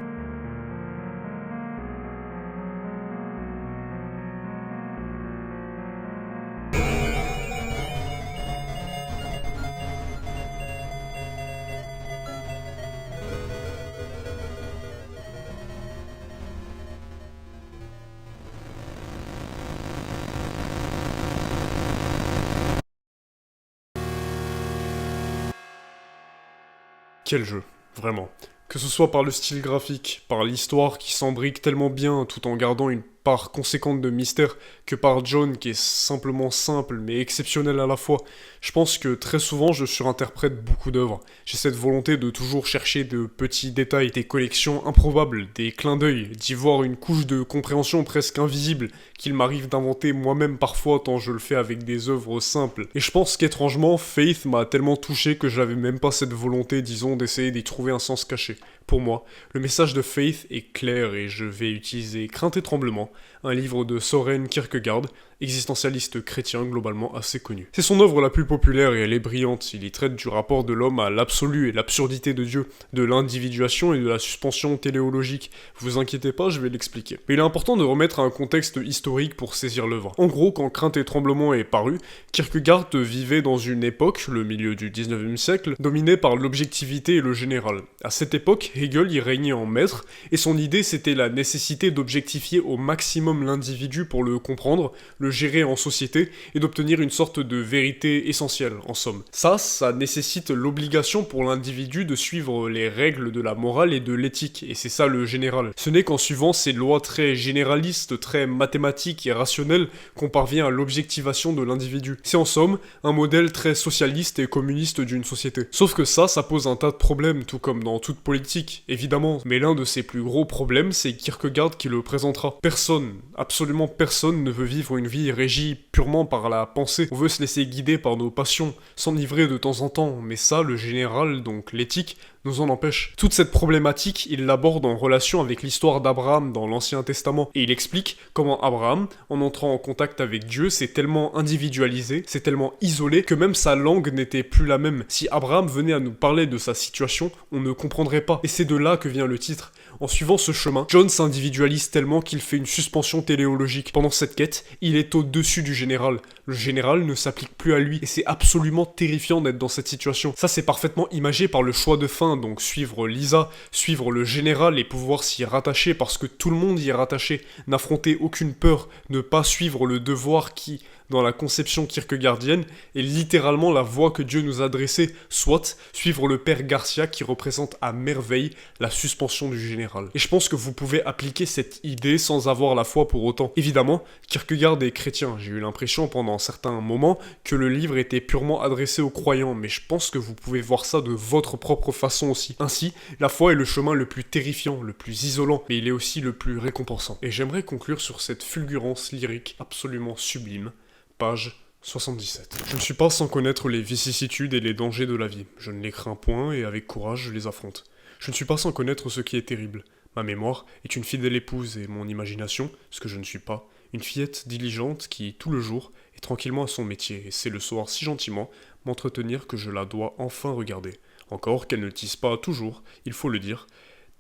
Quel jeu, vraiment. Que ce soit par le style graphique, par l'histoire qui s'embrique tellement bien tout en gardant une part conséquente de mystère, que par John qui est simplement simple mais exceptionnel à la fois. Je pense que très souvent je surinterprète beaucoup d'œuvres. J'ai cette volonté de toujours chercher de petits détails, des collections improbables, des clins d'œil, d'y voir une couche de compréhension presque invisible qu'il m'arrive d'inventer moi-même parfois tant je le fais avec des œuvres simples. Et je pense qu'étrangement, Faith m'a tellement touché que j'avais même pas cette volonté, disons, d'essayer d'y trouver un sens caché. Pour moi, le message de Faith est clair et je vais utiliser Crainte et Tremblement, un livre de Søren Kierkegaard, existentialiste chrétien globalement assez connu. C'est son œuvre la plus populaire et elle est brillante. Il y traite du rapport de l'homme à l'absolu et l'absurdité de Dieu, de l'individuation et de la suspension téléologique. Vous inquiétez pas, je vais l'expliquer. Mais il est important de remettre un contexte historique pour saisir l'œuvre. En gros, quand Crainte et Tremblement est paru, Kierkegaard vivait dans une époque, le milieu du 19e siècle, dominée par l'objectivité et le général. À cette époque, Hegel y régnait en maître, et son idée c'était la nécessité d'objectifier au maximum l'individu pour le comprendre, le gérer en société, et d'obtenir une sorte de vérité essentielle, en somme. Ça nécessite l'obligation pour l'individu de suivre les règles de la morale et de l'éthique, et c'est ça le général. Ce n'est qu'en suivant ces lois très généralistes, très mathématiques et rationnelles qu'on parvient à l'objectivation de l'individu. C'est en somme un modèle très socialiste et communiste d'une société. Sauf que ça pose un tas de problèmes, tout comme dans toute politique, évidemment. Mais l'un de ses plus gros problèmes, c'est Kierkegaard qui le présentera. Personne, absolument personne ne veut vivre une vie régie purement par la pensée. On veut se laisser guider par nos passions, s'enivrer de temps en temps, mais ça, le général, donc l'éthique, nous en empêche. Toute cette problématique, il l'aborde en relation avec l'histoire d'Abraham dans l'Ancien Testament, et il explique comment Abraham, en entrant en contact avec Dieu, s'est tellement individualisé, s'est tellement isolé, que même sa langue n'était plus la même. Si Abraham venait à nous parler de sa situation, on ne comprendrait pas, et c'est de là que vient le titre. En suivant ce chemin, John s'individualise tellement qu'il fait une suspension téléologique. Pendant cette quête, il est au-dessus du général. Le général ne s'applique plus à lui, et c'est absolument terrifiant d'être dans cette situation. Ça, c'est parfaitement imagé par le choix de fin, donc suivre Lisa, suivre le général et pouvoir s'y rattacher parce que tout le monde y est rattaché, n'affronter aucune peur, ne pas suivre le devoir qui, dans la conception kierkegaardienne, est littéralement la voie que Dieu nous a dressée, soit suivre le père Garcia qui représente à merveille la suspension du général. Et je pense que vous pouvez appliquer cette idée sans avoir la foi pour autant. Évidemment, Kierkegaard est chrétien, j'ai eu l'impression pendant certains moments que le livre était purement adressé aux croyants, mais je pense que vous pouvez voir ça de votre propre façon aussi. Ainsi, la foi est le chemin le plus terrifiant, le plus isolant, mais il est aussi le plus récompensant. Et j'aimerais conclure sur cette fulgurance lyrique absolument sublime. Page 77. Je ne suis pas sans connaître les vicissitudes et les dangers de la vie. Je ne les crains point et avec courage je les affronte. Je ne suis pas sans connaître ce qui est terrible. Ma mémoire est une fidèle épouse et mon imagination, ce que je ne suis pas, une fillette diligente qui, tout le jour, est tranquillement à son métier et sait le soir si gentiment m'entretenir que je la dois enfin regarder. Encore qu'elle ne tisse pas toujours, il faut le dire,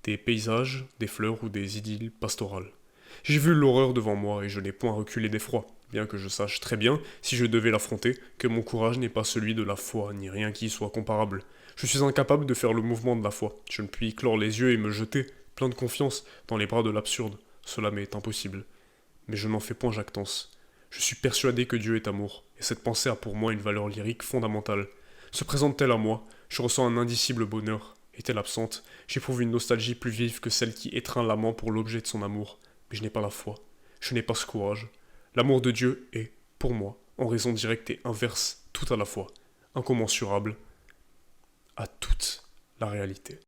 des paysages, des fleurs ou des idylles pastorales. J'ai vu l'horreur devant moi et je n'ai point reculé d'effroi. Bien que je sache très bien, si je devais l'affronter, que mon courage n'est pas celui de la foi, ni rien qui y soit comparable. Je suis incapable de faire le mouvement de la foi. Je ne puis clore les yeux et me jeter, plein de confiance, dans les bras de l'absurde. Cela m'est impossible. Mais je n'en fais point jactance. Je suis persuadé que Dieu est amour, et cette pensée a pour moi une valeur lyrique fondamentale. Se présente-t-elle à moi, je ressens un indicible bonheur, est-elle absente, j'éprouve une nostalgie plus vive que celle qui étreint l'amant pour l'objet de son amour. Mais je n'ai pas la foi, je n'ai pas ce courage. L'amour de Dieu est, pour moi, en raison directe et inverse tout à la fois, incommensurable à toute la réalité.